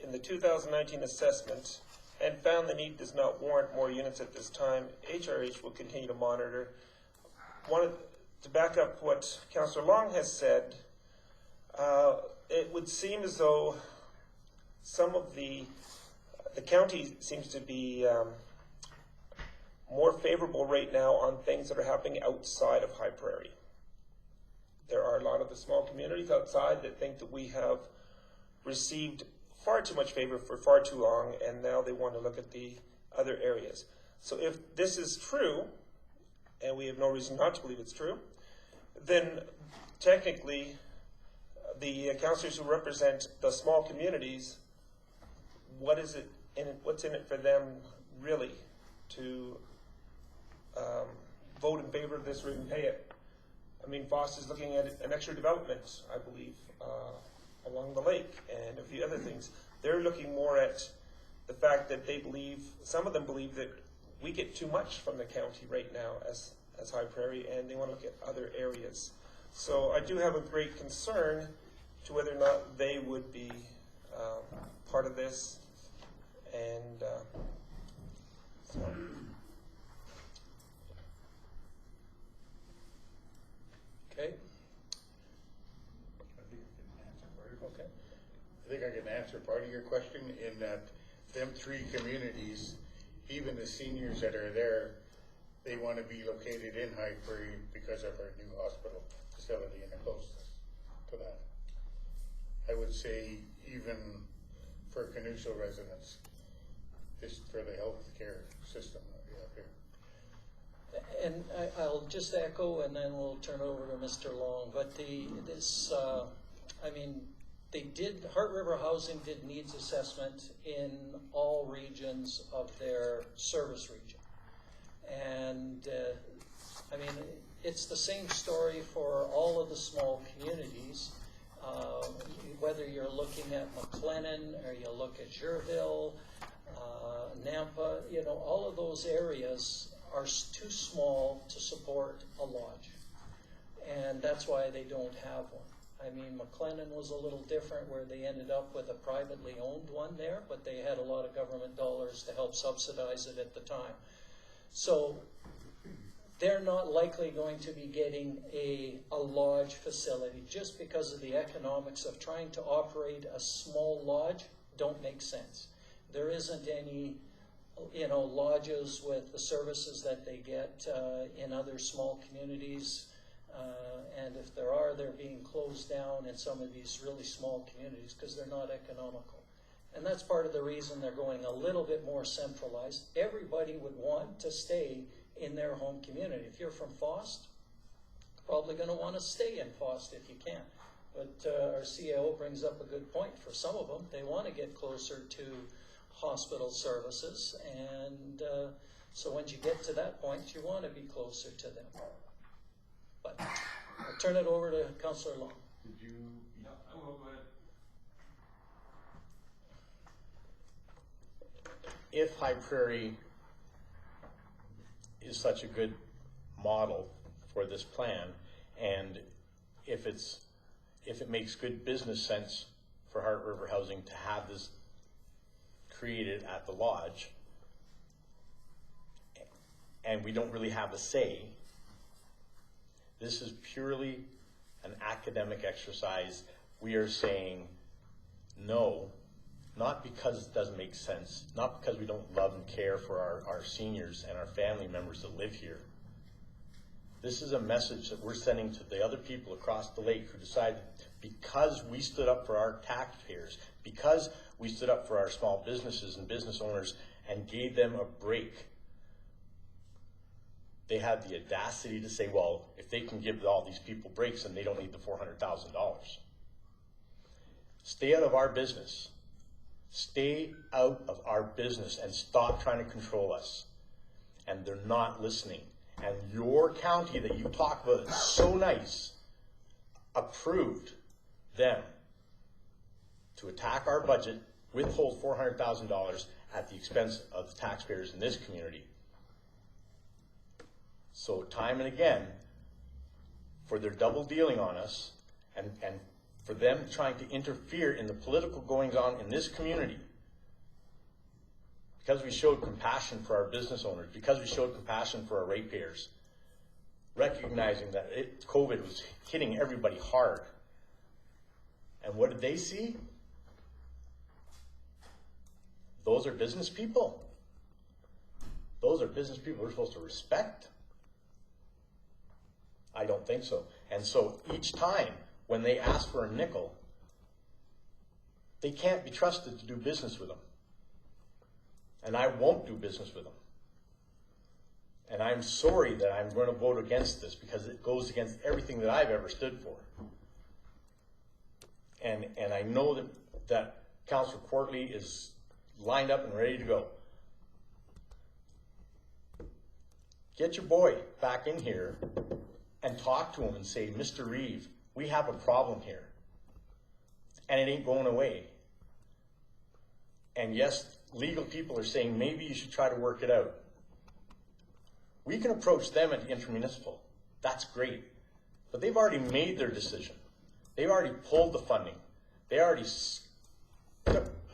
Speaker 2: in the 2019 assessment and found the need does not warrant more units at this time. HRH will continue to monitor. To back up what Councillor Long has said, it would seem as though some of the county seems to be more favorable right now on things that are happening outside of High Prairie. There are a lot of the small communities outside that think that we have received far too much favor for far too long, and now they want to look at the other areas. So if this is true, and we have no reason not to believe it's true, then technically the councillors who represent the small communities, what's in it for them really to vote in favor of this or even pay it? I mean, Foss is looking at an extra development, I believe, along the lake and a few other things. They're looking more at the fact that they believe, some of them believe that we get too much from the county right now as High Prairie, and they want to look at other areas. So I do have a great concern to whether or not they would be part of this. And so.
Speaker 1: Okay.
Speaker 9: I think I can answer part of your question in that them three communities, even the seniors that are there, they want to be located in High Prairie because of our new hospital facility and the closeness to that. I would say even for Canusa residents, just for the healthcare system that we have here.
Speaker 1: And I'll just echo, and then we'll turn over to Mr. Long. But Heart River Housing did needs assessment in all regions of their service region. And it's the same story for all of the small communities. Whether you're looking at McLennan or you look at Jerville, Nampa, all of those areas are too small to support a lodge. And that's why they don't have one. I mean, McLennan was a little different where they ended up with a privately owned one there, but they had a lot of government dollars to help subsidize it at the time. So they're not likely going to be getting a lodge facility just because of the economics of trying to operate a small lodge don't make sense. There isn't any, lodges with the services that they get in other small communities. And if there are, they're being closed down in some of these really small communities because they're not economical. And that's part of the reason they're going a little bit more centralized. Everybody would want to stay in their home community. If you're from Fost, probably going to want to stay in Fost if you can. But our CAO brings up a good point. For some of them, they want to get closer to hospital services. And So when you get to that point, you want to be closer to them. But I'll turn it over to Councillor Long.
Speaker 4: Did you?
Speaker 8: Yeah, I will go ahead.
Speaker 4: If High Prairie is such a good model for this plan, and if it makes good business sense for Heart River Housing to have this created at the lodge, and we don't really have a say, this is purely an academic exercise. We are saying no, not because it doesn't make sense, not because we don't love and care for our seniors and our family members that live here. This is a message that we're sending to the other people across the lake who decided, because we stood up for our taxpayers, because we stood up for our small businesses and business owners and gave them a break, they had the audacity to say, well, if they can give all these people breaks, then they don't need the $400,000. Stay out of our business. Stay out of our business and stop trying to control us. And they're not listening. And your county that you talk about is so nice, approved them to attack our budget, withhold $400,000 at the expense of the taxpayers in this community. So time and again, for their double dealing on us and for them trying to interfere in the political goings on in this community, because we showed compassion for our business owners, because we showed compassion for our ratepayers, recognizing that COVID was hitting everybody hard. And what did they see? Those are business people. Those are business people we're supposed to respect. I don't think so. And so each time when they ask for a nickel, they can't be trusted to do business with them. And I won't do business with them. And I'm sorry that I'm going to vote against this because it goes against everything that I've ever stood for. And I know that Councillor Quartley is lined up and ready to go. Get your boy back in here and talk to him and say, Mr. Reeve, we have a problem here. And it ain't going away. And yes, legal people are saying maybe you should try to work it out. We can approach them at the intermunicipal. That's great. But they've already made their decision. They've already pulled the funding. They already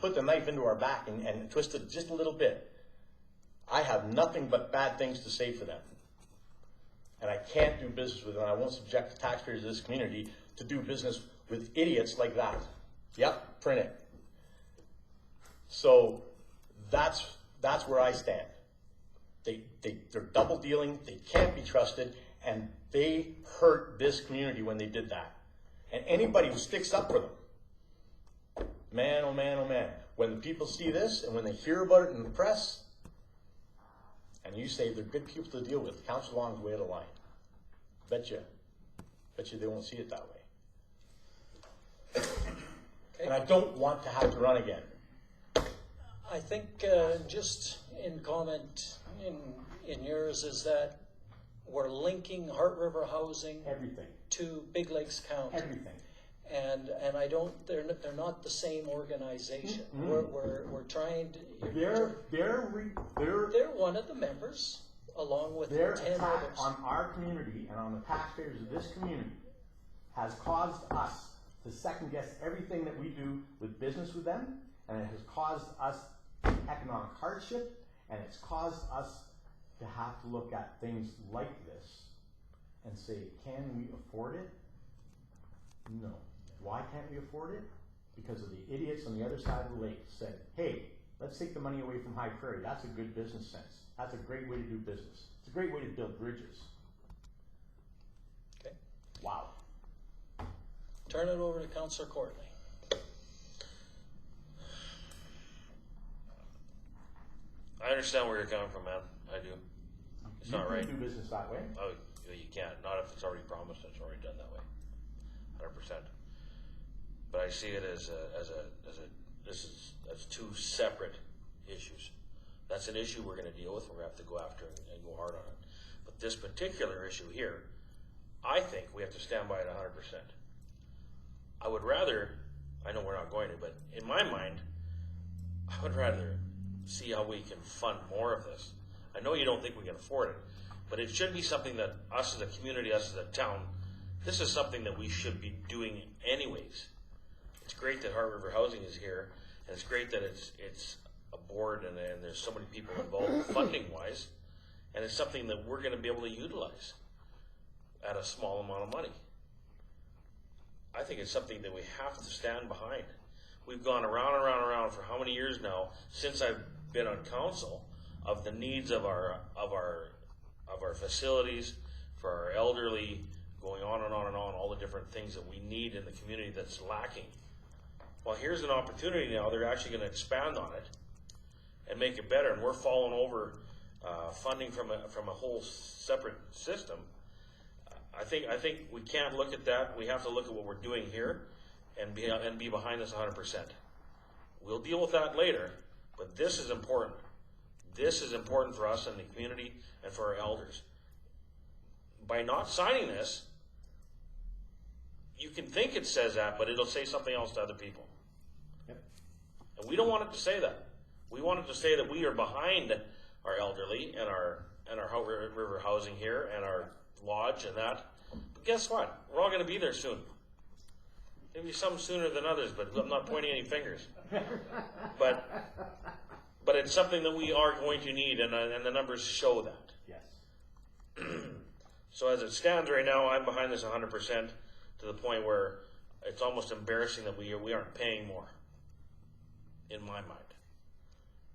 Speaker 4: put the knife into our back and twisted it just a little bit. I have nothing but bad things to say for them. And I can't do business with them. I won't subject the taxpayers of this community to do business with idiots like that. Yep, print it. So that's where I stand. They're double dealing, they can't be trusted, and they hurt this community when they did that. And anybody who sticks up for them, man, oh man, oh man, when the people see this and when they hear about it in the press, and you say they're good people to deal with, Councillor Long's way of the line. Bet you they won't see it that way. Okay. And I don't want to have to run again.
Speaker 1: I think just in comment in yours is that we're linking Heart River Housing
Speaker 4: Everything.
Speaker 1: to Big Lakes County.
Speaker 4: Everything.
Speaker 1: And I don't. They're not the same organization.
Speaker 4: Mm-hmm.
Speaker 1: We're trying to.
Speaker 4: They're
Speaker 1: They're one of the members, along with
Speaker 4: their
Speaker 1: 10
Speaker 4: attack
Speaker 1: others.
Speaker 4: on our community and on the taxpayers of this community has caused us to second guess everything that we do with business with them, and it has caused us economic hardship, and it's caused us to have to look at things like this and say, can we afford it? No. Why can't we afford it? Because of the idiots on the other side of the lake said, hey, let's take the money away from High Prairie. That's a good business sense. That's a great way to do business. It's a great way to build bridges.
Speaker 1: Okay.
Speaker 4: Wow.
Speaker 1: Turn it over to Councillor Courtney.
Speaker 5: I understand where you're coming from, man. I do. It's
Speaker 4: You
Speaker 5: not
Speaker 4: can
Speaker 5: right.
Speaker 4: do business that way.
Speaker 5: Oh, you can't. Not if it's already promised. It's already done that way. 100%. But I see it as that's two separate issues. That's an issue we're gonna deal with, we're gonna have to go after and go hard on it. But this particular issue here, I think we have to stand by it 100%. I would rather, I know we're not going to, but in my mind, I would rather see how we can fund more of this. I know you don't think we can afford it, but it should be something that us as a community, us as a town, this is something that we should be doing anyways. It's great that Heart River Housing is here, and it's great that it's a board and there's so many people involved funding wise, and it's something that we're gonna be able to utilize at a small amount of money. I think it's something that we have to stand behind. We've gone around and around and around for how many years now, since I've been on council, of the needs of our facilities, for our elderly, going on and on and on, all the different things that we need in the community that's lacking. Well, here's an opportunity now, they're actually gonna expand on it and make it better, and we're falling over funding from a whole separate system. I think we can't look at that. We have to look at what we're doing here and be behind this 100%. We'll deal with that later, but this is important. This is important for us and the community and for our elders. By not signing this, you can think it says that, but it'll say something else to other people.
Speaker 4: Yep.
Speaker 5: And we don't want it to say that. We want it to say that we are behind our elderly and our Heart River Housing here and our lodge and that. But guess what? We're all going to be there soon. Maybe some sooner than others, but I'm not pointing any fingers. But it's something that we are going to need, and the numbers show that.
Speaker 4: Yes.
Speaker 5: So as it stands right now, I'm behind this 100% to the point where it's almost embarrassing that we aren't paying more, in my mind.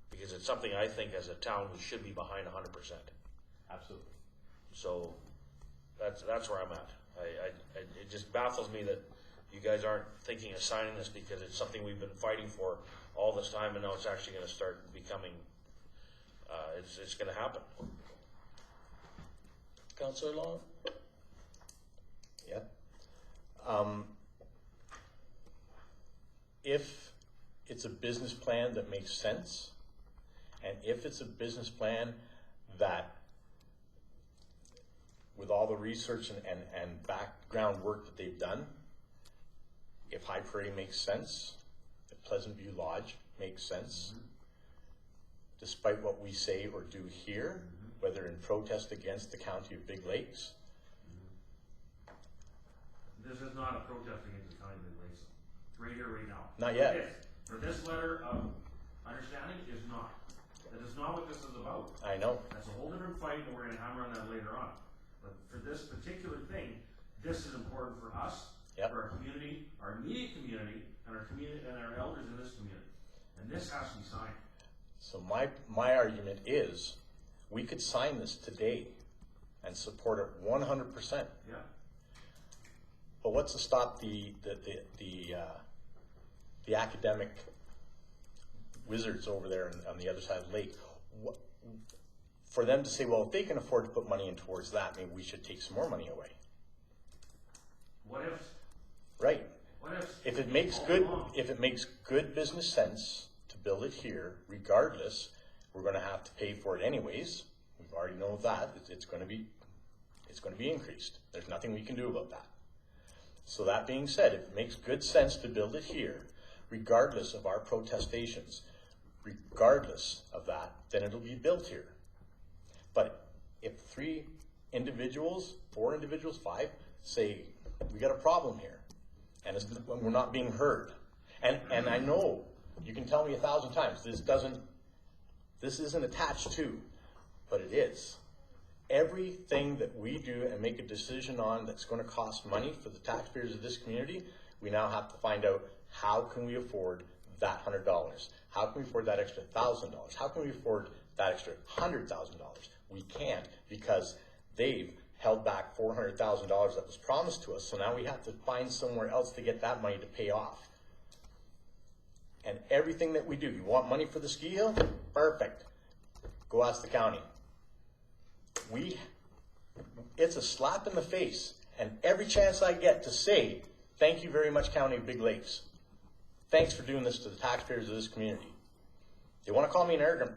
Speaker 5: Because it's something I think as a town we should be behind 100%.
Speaker 4: Absolutely.
Speaker 5: So that's where I'm at. It just baffles me that you guys aren't thinking of signing this, because it's something we've been fighting for all this time, and now it's actually going to start becoming, it's going to happen.
Speaker 1: Councillor Long?
Speaker 4: Yeah. If it's a business plan that makes sense, and if it's a business plan that, with all the research and background work that they've done, if High Prairie makes sense, if Pleasant View Lodge makes sense, despite what we say or do here, whether in protest against the County of Big Lakes.
Speaker 10: This is not a protest against the County of Big Lakes, right here, right now.
Speaker 4: Not yet.
Speaker 10: For this letter of understanding is not. That is not what this is about.
Speaker 4: I know.
Speaker 10: That's a whole different fight, and we're going to hammer on that later on. But for this particular thing, this is important for us,
Speaker 4: Yep.
Speaker 10: for our community, our immediate community, and our community and our elders in this community. And this has to be signed.
Speaker 4: So my argument is, we could sign this today and support it 100%.
Speaker 10: Yeah.
Speaker 4: But what's to stop the academic wizards over there on the other side of the lake, for them to say, well, if they can afford to put money in towards that, maybe we should take some more money away.
Speaker 10: What if?
Speaker 4: Right.
Speaker 10: What if?
Speaker 4: If it makes good business sense to build it here, regardless, we're going to have to pay for it anyways. We've already know that it's going to be increased. There's nothing we can do about that. So that being said, if it makes good sense to build it here, regardless of our protestations, regardless of that, then it'll be built here. But if 3 individuals, 4 individuals, 5 say we got a problem here, and we're not being heard, and I know you can tell me 1,000 times this isn't attached to, but it is. Everything that we do and make a decision on that's going to cost money for the taxpayers of this community, we now have to find out, how can we afford that $100? How can we afford that extra $1,000? How can we afford that extra $100,000? We can't, because they've held back $400,000 that was promised to us, so now we have to find somewhere else to get that money to pay off. And everything that we do, you want money for the ski hill? Perfect. Go ask the county. It's a slap in the face, and every chance I get to say, thank you very much, County of Big Lakes. Thanks for doing this to the taxpayers of this community. They want to call me an arrogant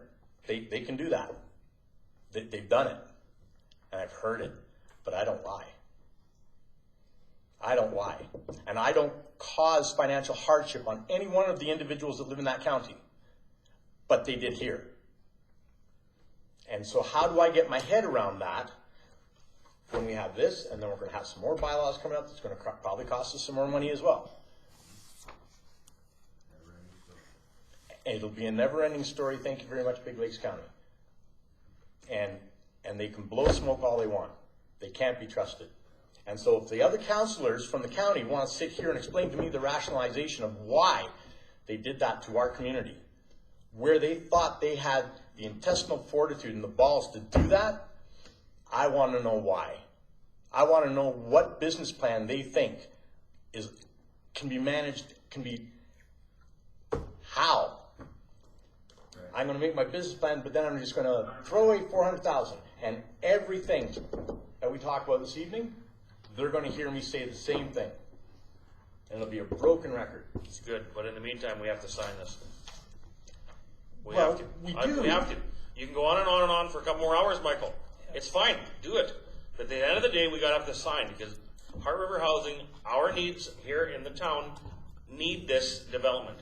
Speaker 4: They can do that. They've done it. And I've heard it, but I don't lie. I don't lie. And I don't cause financial hardship on any one of the individuals that live in that county. But they did here. And so how do I get my head around that when we have this, and then we're going to have some more bylaws coming up that's going to probably cost us some more money as well? And it'll be a never-ending story. Thank you very much, Big Lakes County. And they can blow smoke all they want. They can't be trusted. And so if the other councillors from the county want to sit here and explain to me the rationalization of why they did that to our community, where they thought they had the intestinal fortitude and the balls to do that, I want to know why. I want to know what business plan they think can be managed, how. I'm going to make my business plan, but then I'm just going to throw away $400,000. And everything that we talk about this evening, they're going to hear me say the same thing. And it'll be a broken record.
Speaker 5: It's good, but in the meantime, we have to sign this. We
Speaker 4: Well,
Speaker 5: have to.
Speaker 4: we
Speaker 5: We
Speaker 4: do.
Speaker 5: have to. You can go on and on and on for a couple more hours, Michael. It's fine. Do it. But at the end of the day, we gotta have to sign because Heart River Housing, our needs here in the town need this development.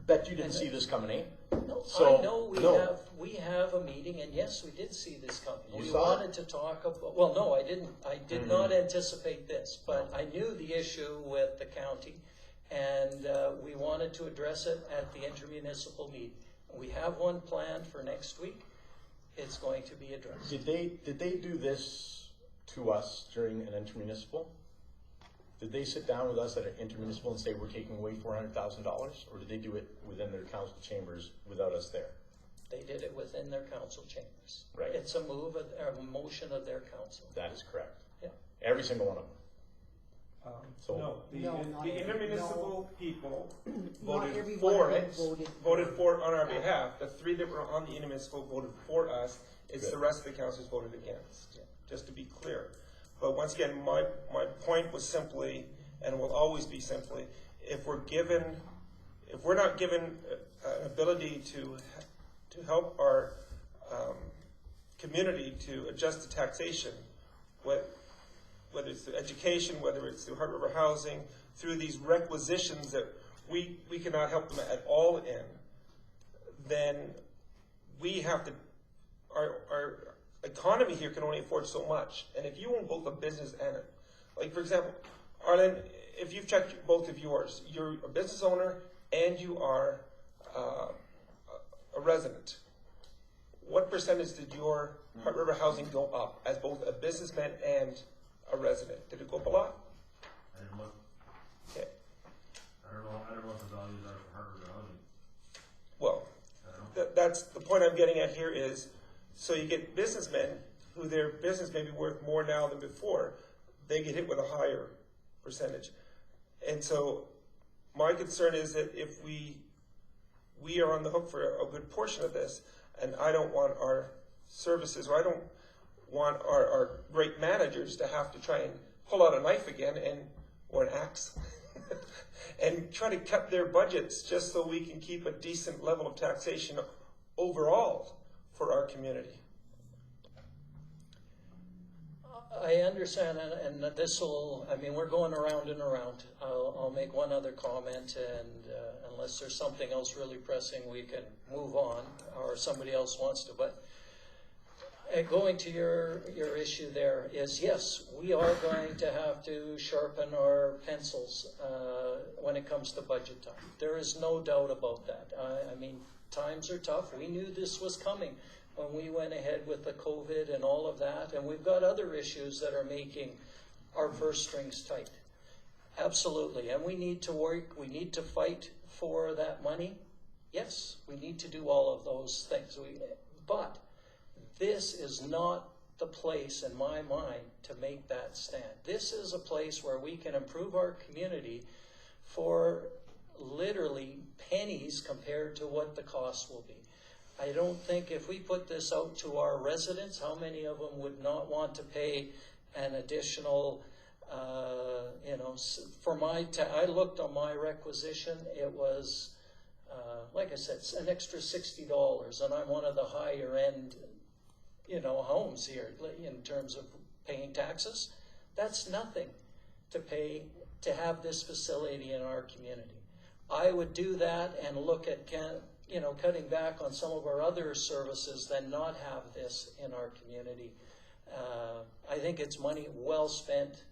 Speaker 4: Bet you didn't see this coming, eh?
Speaker 1: No,
Speaker 4: So,
Speaker 1: I know
Speaker 4: no.
Speaker 1: we have a meeting, and yes, we did see this coming.
Speaker 4: You
Speaker 1: We
Speaker 4: saw it?
Speaker 1: wanted to talk about, well, no, I didn't. I did not anticipate this, but I knew the issue with the county, and we wanted to address it at the intermunicipal meeting. We have one planned for next week. It's going to be addressed.
Speaker 4: Did they do this to us during an intermunicipal? Did they sit down with us at an intermunicipal and say we're taking away $400,000, or did they do it within their council chambers without us there?
Speaker 1: They did it within their council chambers.
Speaker 4: Right.
Speaker 1: It's a motion of their council.
Speaker 4: That is correct.
Speaker 1: Yeah.
Speaker 4: Every single one of them. So-
Speaker 8: No,
Speaker 6: No, not
Speaker 8: the
Speaker 6: every-
Speaker 8: intermunicipal people
Speaker 6: Not
Speaker 8: voted
Speaker 6: every
Speaker 8: for
Speaker 6: one of
Speaker 8: it,
Speaker 6: them
Speaker 8: voted for it on our behalf. The three that were on the intermunicipal voted for us. It's
Speaker 4: Good.
Speaker 8: the rest of the councils voted against, just to be clear. But once again, my point was simply, and will always be simply, if we're not given an ability to help our community to adjust to taxation, whether it's through education, whether it's through Heart River Housing, through these requisitions that we cannot help them at all in, then we have to, our economy here can only afford so much. And if you own both a business and like for example, Arlen, if you've checked both of yours, you're a business owner and you are a resident. What percentage did your Heart River Housing go up as both a businessman and a resident? Did it go up a lot?
Speaker 10: I didn't look,
Speaker 8: Okay.
Speaker 10: I don't know what the values are for Heart River Housing.
Speaker 8: Well,
Speaker 10: I don't know.
Speaker 8: that's the point I'm getting at here is, so you get businessmen who their business may be worth more now than before, they get hit with a higher percentage. And so my concern is that if we are on the hook for a good portion of this, and I don't want our services, or I don't want our great managers to have to try and pull out a knife again or an axe and try to cut their budgets just so we can keep a decent level of taxation overall for our community.
Speaker 1: I understand, and this will, I mean, we're going around and around. I'll make one other comment, and unless there's something else really pressing, we can move on, or somebody else wants to. But going to your issue there is, yes, we are going to have to sharpen our pencils when it comes to budget time. There is no doubt about that. I mean, times are tough. We knew this was coming when we went ahead with the COVID and all of that, and we've got other issues that are making our purse strings tight. Absolutely, and we need to work, we need to fight for that money. Yes, we need to do all of those things. But this is not the place, in my mind, to make that stand. This is a place where we can improve our community for literally pennies compared to what the cost will be. I don't think if we put this out to our residents, how many of them would not want to pay an additional, for I looked on my requisition, it was, like I said, it's an extra $60, and I'm one of the higher end, homes here in terms of paying taxes. That's nothing to pay to have this facility in our community. I would do that and look at cutting back on some of our other services than not have this in our community. I think it's money well spent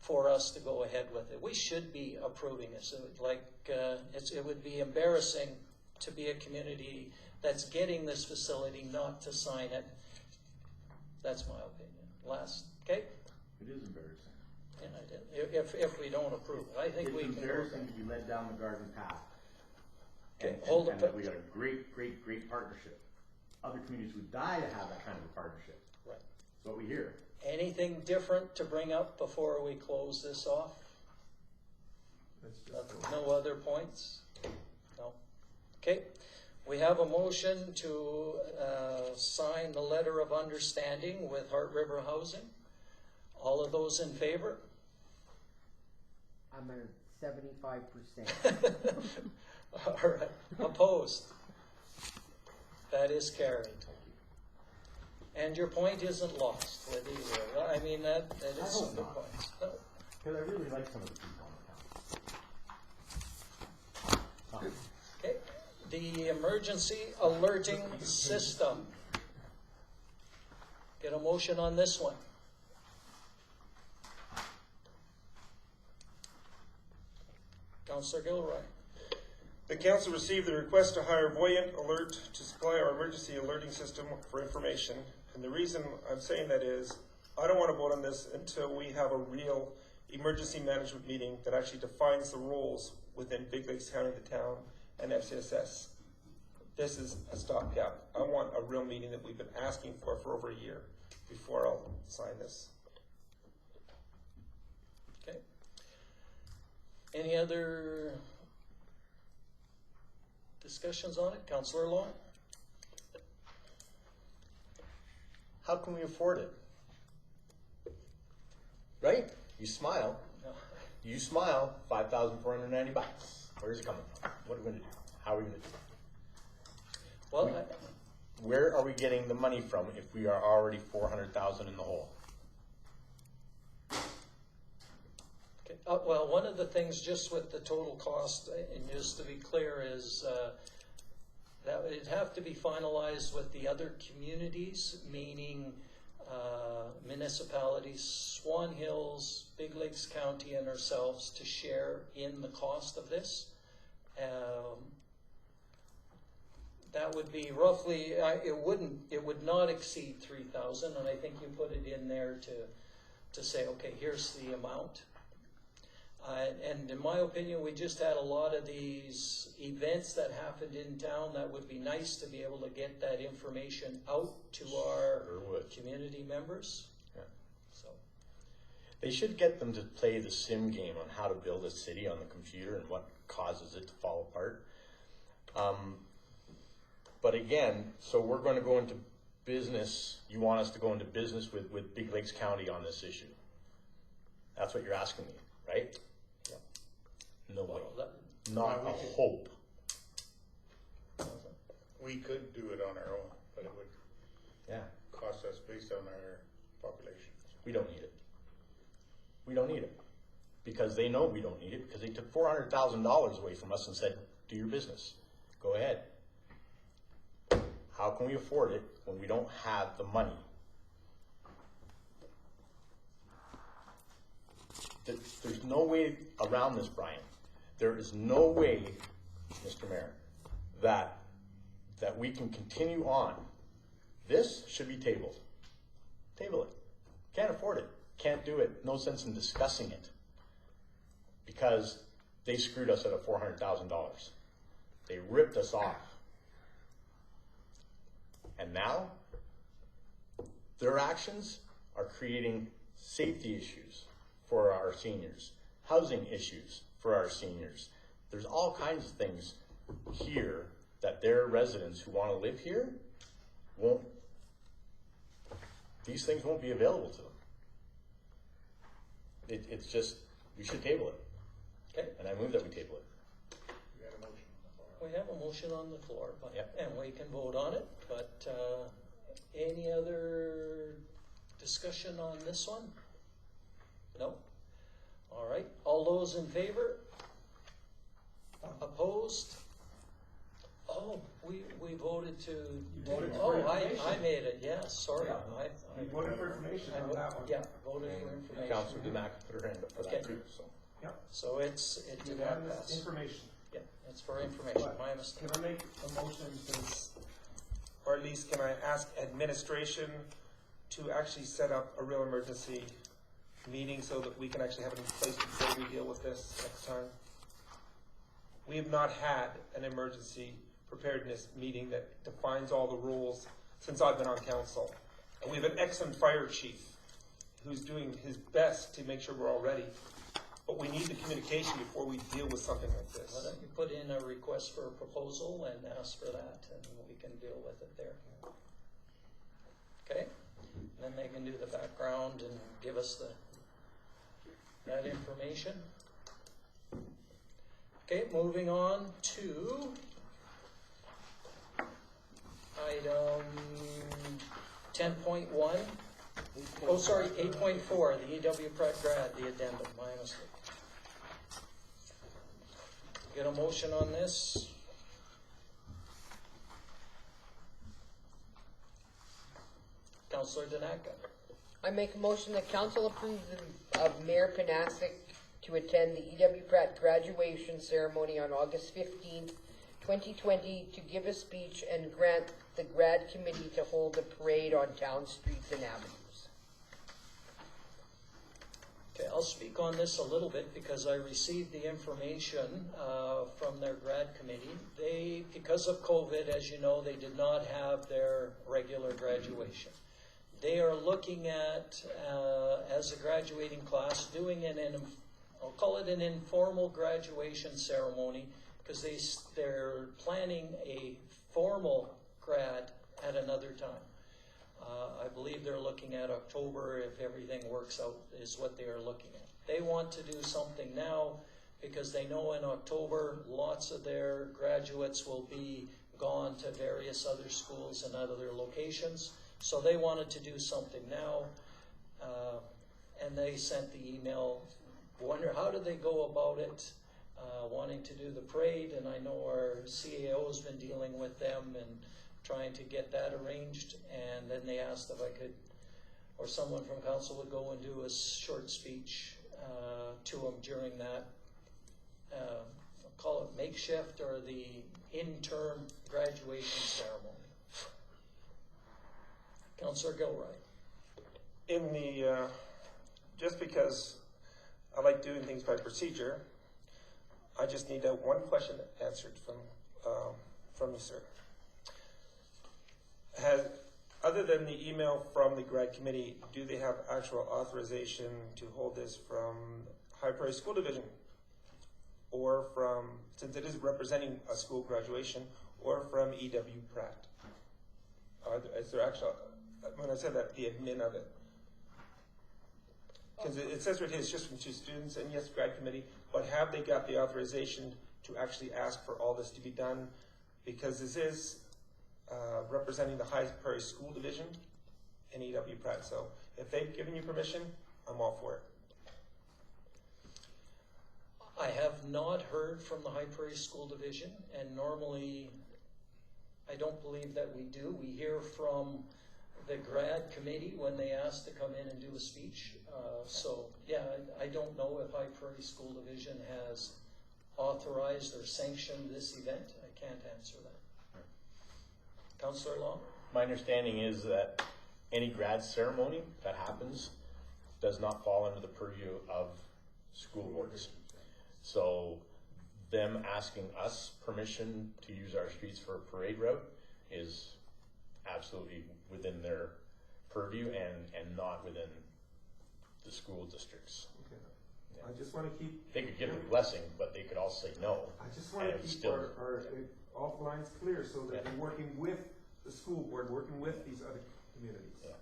Speaker 1: for us to go ahead with it. We should be approving this. It would be embarrassing to be a community that's getting this facility not to sign it. That's my opinion. Okay?
Speaker 11: It is embarrassing.
Speaker 1: Yeah, I did. If we don't approve it, I think
Speaker 11: It's
Speaker 1: we can.
Speaker 11: embarrassing to be led down the garden path.
Speaker 1: Okay,
Speaker 11: And-
Speaker 1: hold
Speaker 11: and
Speaker 1: it.
Speaker 11: we got a great partnership. Other communities would die to have that kind of a partnership.
Speaker 1: Right.
Speaker 11: That's what we hear.
Speaker 1: Anything different to bring up before we close this off? No other points? No? Okay. We have a motion to sign the letter of understanding with Heart River Housing. All of those in favor?
Speaker 6: I'm at 75%.
Speaker 1: All right. Opposed? That is carried. And your point isn't lost with either. I mean, that
Speaker 11: I
Speaker 1: is some
Speaker 11: hope
Speaker 1: good
Speaker 11: not.
Speaker 1: points. No.
Speaker 11: Because I really like some of the people on the council.
Speaker 1: Okay. The emergency alerting system. Get a motion on this one. Councillor Gilroy.
Speaker 8: The council received the request to hire Voyant Alert to supply our emergency alerting system for information. And the reason I'm saying that is, I don't want to vote on this until we have a real emergency management meeting that actually defines the roles within Big Lakes County, the town, and FCSS. This is a stopgap. I want a real meeting that we've been asking for over a year before I'll sign this.
Speaker 1: Okay. Any other discussions on it? Councillor Long?
Speaker 4: How can we afford it? Right? You smile.
Speaker 1: No.
Speaker 4: You smile. $5,490. Where's it coming from? What are we going to do? How are we going to do it?
Speaker 1: Well,
Speaker 4: Where are we getting the money from if we are already 400,000 in the hole?
Speaker 1: okay. Well, one of the things just with the total cost, and just to be clear, is that it'd have to be finalized with the other communities, meaning municipalities, Swan Hills, Big Lakes County, and ourselves to share in the cost of this. That would be roughly, it would not exceed 3,000, and I think you put it in there to say, okay, here's the amount. And in my opinion, we just had a lot of these events that happened in town that would be nice to be able to get that information out to our
Speaker 4: Sure would.
Speaker 1: community members.
Speaker 4: Yeah.
Speaker 1: So,
Speaker 4: They should get them to play the sim game on how to build a city on the computer and what causes it to fall apart. But again, so we're going to go into business. You want us to go into business with Big Lakes County on this issue. That's what you're asking me, right?
Speaker 1: yeah.
Speaker 4: No way.
Speaker 1: Well,
Speaker 4: Not a hope.
Speaker 9: We could do it on our own, but it would
Speaker 4: Yeah.
Speaker 9: cost us based on our population.
Speaker 4: We don't need it. We don't need it. Because they know we don't need it, because they took $400,000 away from us and said, do your business. Go ahead. How can we afford it when we don't have the money? There's no way around this, Brian. There is no way, Mr. Mayor, that we can continue on. This should be tabled. Table it. Can't afford it. Can't do it. No sense in discussing it. Because they screwed us out of $400,000. They ripped us off. And now, their actions are creating safety issues for our seniors, housing issues for our seniors. There's all kinds of things here that their residents who want to live here these things won't be available to them. It's just, we should table it.
Speaker 1: Okay.
Speaker 4: And I move that we table it.
Speaker 9: We had a motion on the floor.
Speaker 1: we have a motion on the floor, but,
Speaker 4: Yep.
Speaker 1: and we can vote on it, but, any other discussion on this one? No? All right, all those in favor? Opposed? Oh, we voted to.
Speaker 8: voted
Speaker 1: Oh,
Speaker 8: for
Speaker 1: I
Speaker 8: information.
Speaker 1: made it, yes, sorry.
Speaker 8: Yeah.
Speaker 1: I
Speaker 8: You voted for information on that one.
Speaker 1: Yeah, voted for information.
Speaker 4: Councilor Demack put her hand up for that
Speaker 1: Okay.
Speaker 4: too, so.
Speaker 1: So it did not
Speaker 8: Unanimous
Speaker 1: pass.
Speaker 8: information.
Speaker 1: Yeah, it's for information, my mistake.
Speaker 8: Can I make a motion since, or at least can I ask administration to actually set up a real emergency meeting so that we can actually have it in place before we deal with this next time? We have not had an emergency preparedness meeting that defines all the rules since I've been on council. And we have an excellent fire chief who's doing his best to make sure we're all ready. But we need the communication before we deal with something like
Speaker 1: Why
Speaker 8: this.
Speaker 1: don't you put in a request for a proposal and ask for that, and we can deal with it there. Okay? Then they can do the background and give us that information. Okay, moving on to item 10.1. Oh, sorry, 8.4, the EW Pratt grad, the addendum, my mistake. Get a motion on this? Councillor Danaka.
Speaker 6: I make a motion that council approve of Mayor Panasic to attend the EW Pratt graduation ceremony on August 15th, 2020, to give a speech and grant the grad committee to hold a parade on town streets and avenues.
Speaker 1: Okay, I'll speak on this a little bit because I received the information from their grad committee. They, because of COVID, as you know, they did not have their regular graduation. They are looking at, as a graduating class, doing I'll call it an informal graduation ceremony, because they're planning a formal grad at another time. I believe they're looking at October, if everything works out, is what they are looking at. They want to do something now because they know in October lots of their graduates will be gone to various other schools and other locations. So they wanted to do something now, and they sent the email. Wonder how do they go about it, wanting to do the parade, and I know our CAO has been dealing with them and trying to get that arranged, and then they asked if I could, or someone from council would go and do a short speech to them during that, I'll call it makeshift or the interim graduation ceremony. Councillor Gilroy.
Speaker 8: In the, just because I like doing things by procedure, I just need one question answered from you, sir. Other than the email from the grad committee, do they have actual authorization to hold this from High Prairie School Division? Or from, since it is representing a school graduation, or from EW Pratt? Is there actual, when I said that, the admin of it? Because it says right here, it's just from 2 students, and yes, grad committee, but have they got the authorization to actually ask for all this to be done? Because this is representing the High Prairie School Division in EW Pratt. So if they've given you permission, I'm all for it.
Speaker 1: I have not heard from the High Prairie School Division, and normally I don't believe that we do. We hear from the grad committee when they ask to come in and do a speech. So yeah, I don't know if High Prairie School Division has authorized or sanctioned this event. I can't answer that. Councillor Long?
Speaker 4: My understanding is that any grad ceremony that happens does not fall under the purview of school boards. So them asking us permission to use our streets for a parade route is absolutely within their purview and not within the school districts.
Speaker 12: Okay. I just want to keep.
Speaker 4: They could give a blessing, but they could also say no.
Speaker 12: I just want to keep our all lines clear so that we're working with the school board, working with these other communities.
Speaker 4: Yeah.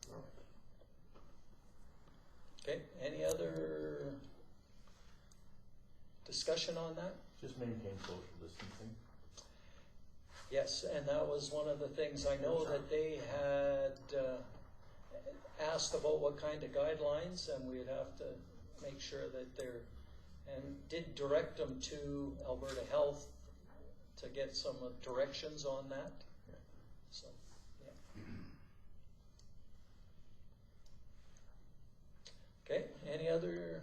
Speaker 12: So.
Speaker 1: Okay, any other discussion on that?
Speaker 4: Just maintain social distancing.
Speaker 1: Yes, and that was one of the things I know that they had asked about what kind of guidelines, and we'd have to make sure that they're, and did direct them to Alberta Health to get some directions on that. So, yeah. Okay, any other?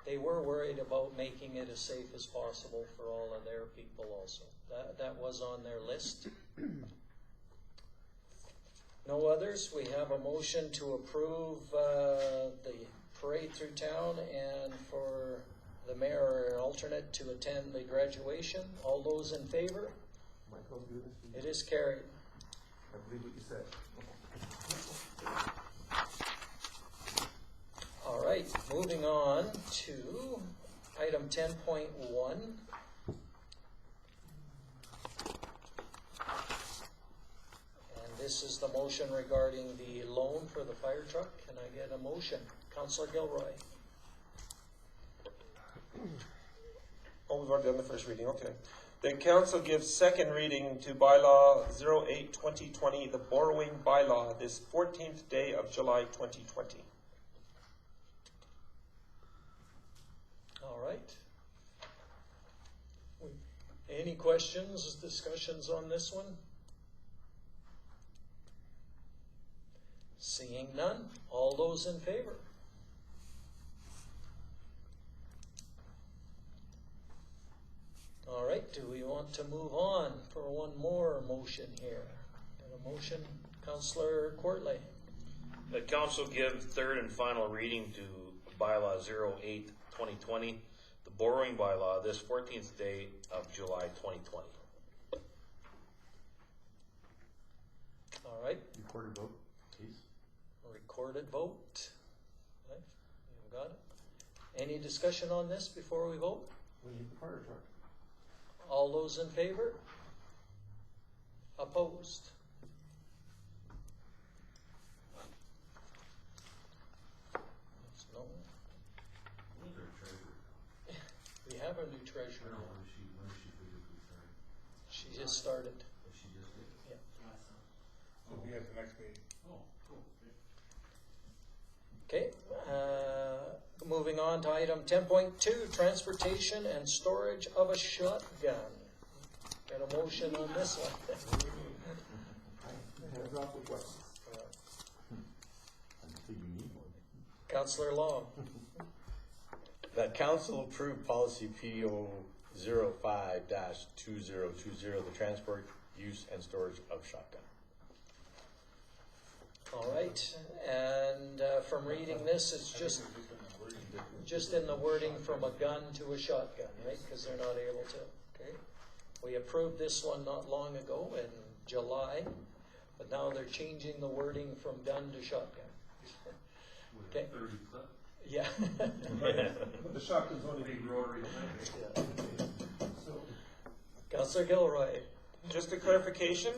Speaker 1: They were worried about making it as safe as possible for all of their people also. That was on their list. No others. We have a motion to approve the parade through town and for the mayor or alternate to attend the graduation. All those in favor?
Speaker 12: Michael, do this.
Speaker 1: It is carried.
Speaker 12: I believe what you said.
Speaker 1: All right, moving on to item 10.1. And this is the motion regarding the loan for the fire truck. Can I get a motion? Councillor Gilroy.
Speaker 2: Oh, we've already done the first reading, okay. The council gives second reading to bylaw 08-2020, the borrowing bylaw, this 14th day of July 2020.
Speaker 1: All right. Any questions, discussions on this one? Seeing none, all those in favor? All right, do we want to move on for one more motion here? Got a motion, Councillor Courtley.
Speaker 5: The council give third and final reading to bylaw 08-2020, the borrowing bylaw, this 14th day of July 2020.
Speaker 1: All right,
Speaker 4: Recorded vote, please.
Speaker 1: recorded vote. Okay, you got it. Any discussion on this before we vote?
Speaker 12: We need the fire truck.
Speaker 1: All those in favor? Opposed? That's no.
Speaker 10: Who's our treasurer?
Speaker 1: We have a new treasurer.
Speaker 10: No, when is she physically starting?
Speaker 1: She just started.
Speaker 10: If she just did?
Speaker 1: Yeah.
Speaker 9: So be at the next meeting.
Speaker 10: Oh, cool.
Speaker 1: Okay, moving on to item 10.2, transportation and storage of a shotgun. Got a motion on this one.
Speaker 12: Hands off the questions.
Speaker 4: I think you need one.
Speaker 1: Councillor Long.
Speaker 4: That council approved policy PO 05-2020, the transport, use, and storage of shotgun.
Speaker 1: All right, and from reading this, it's just in the wording from a gun to a shotgun, right? Because they're not able to, okay? We approved this one not long ago in July, but now they're changing the wording from gun to shotgun.
Speaker 10: With
Speaker 1: Okay.
Speaker 10: a 30 clip,
Speaker 1: Yeah.
Speaker 12: But the shotgun's only
Speaker 10: big rotary thing.
Speaker 12: so.
Speaker 1: Councillor Gilroy.
Speaker 2: Just a clarification,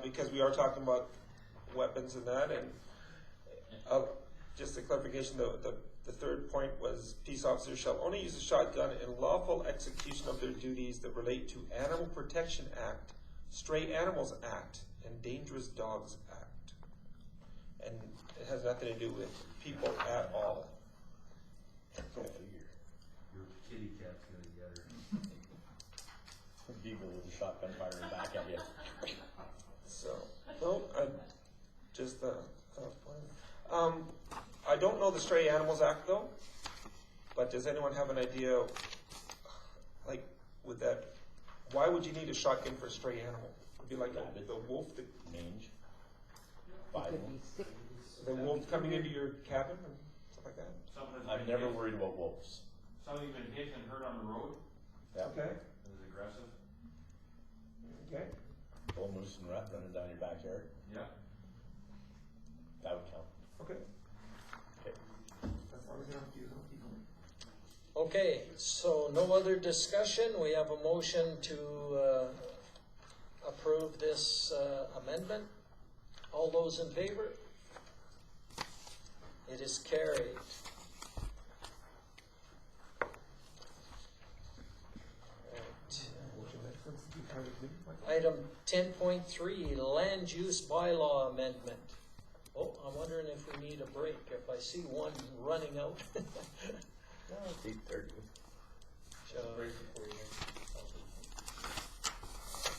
Speaker 2: because we are talking about weapons and that, and just a clarification, the third point was peace officers shall only use a shotgun in lawful execution of their duties that relate to Animal Protection Act, Stray Animals Act, and Dangerous Dogs Act. And it has nothing to do with people at all.
Speaker 4: Go figure.
Speaker 10: Your kitty cat's gonna get her.
Speaker 4: Beagle with a shotgun firing back at you.
Speaker 2: So, no, just I don't know the Stray Animals Act though, but does anyone have an idea, like, with that, why would you need a shotgun for a stray animal? It'd be like the wolf,
Speaker 4: Mange.
Speaker 2: the wolf coming into your cabin and stuff like that?
Speaker 10: Something that's
Speaker 4: I'm
Speaker 10: been
Speaker 4: never
Speaker 10: hit-
Speaker 4: worried about wolves.
Speaker 10: Something's been hit and hurt on the road,
Speaker 4: Yeah.
Speaker 2: Okay,
Speaker 10: is aggressive.
Speaker 2: okay.
Speaker 4: Bull moose and rat running down your backyard.
Speaker 10: Yeah.
Speaker 4: That would count.
Speaker 2: Okay.
Speaker 4: Okay.
Speaker 12: That's why we're gonna have to use them.
Speaker 1: Okay, so no other discussion. We have a motion to approve this amendment. All those in favor? It is carried. 8.3, land use bylaw amendment. Oh, I'm wondering if we need a break, if I see one running out.
Speaker 4: 8:30.
Speaker 1: So,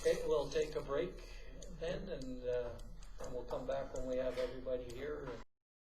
Speaker 1: okay, we'll take a break then, and we'll come back when we have everybody here. And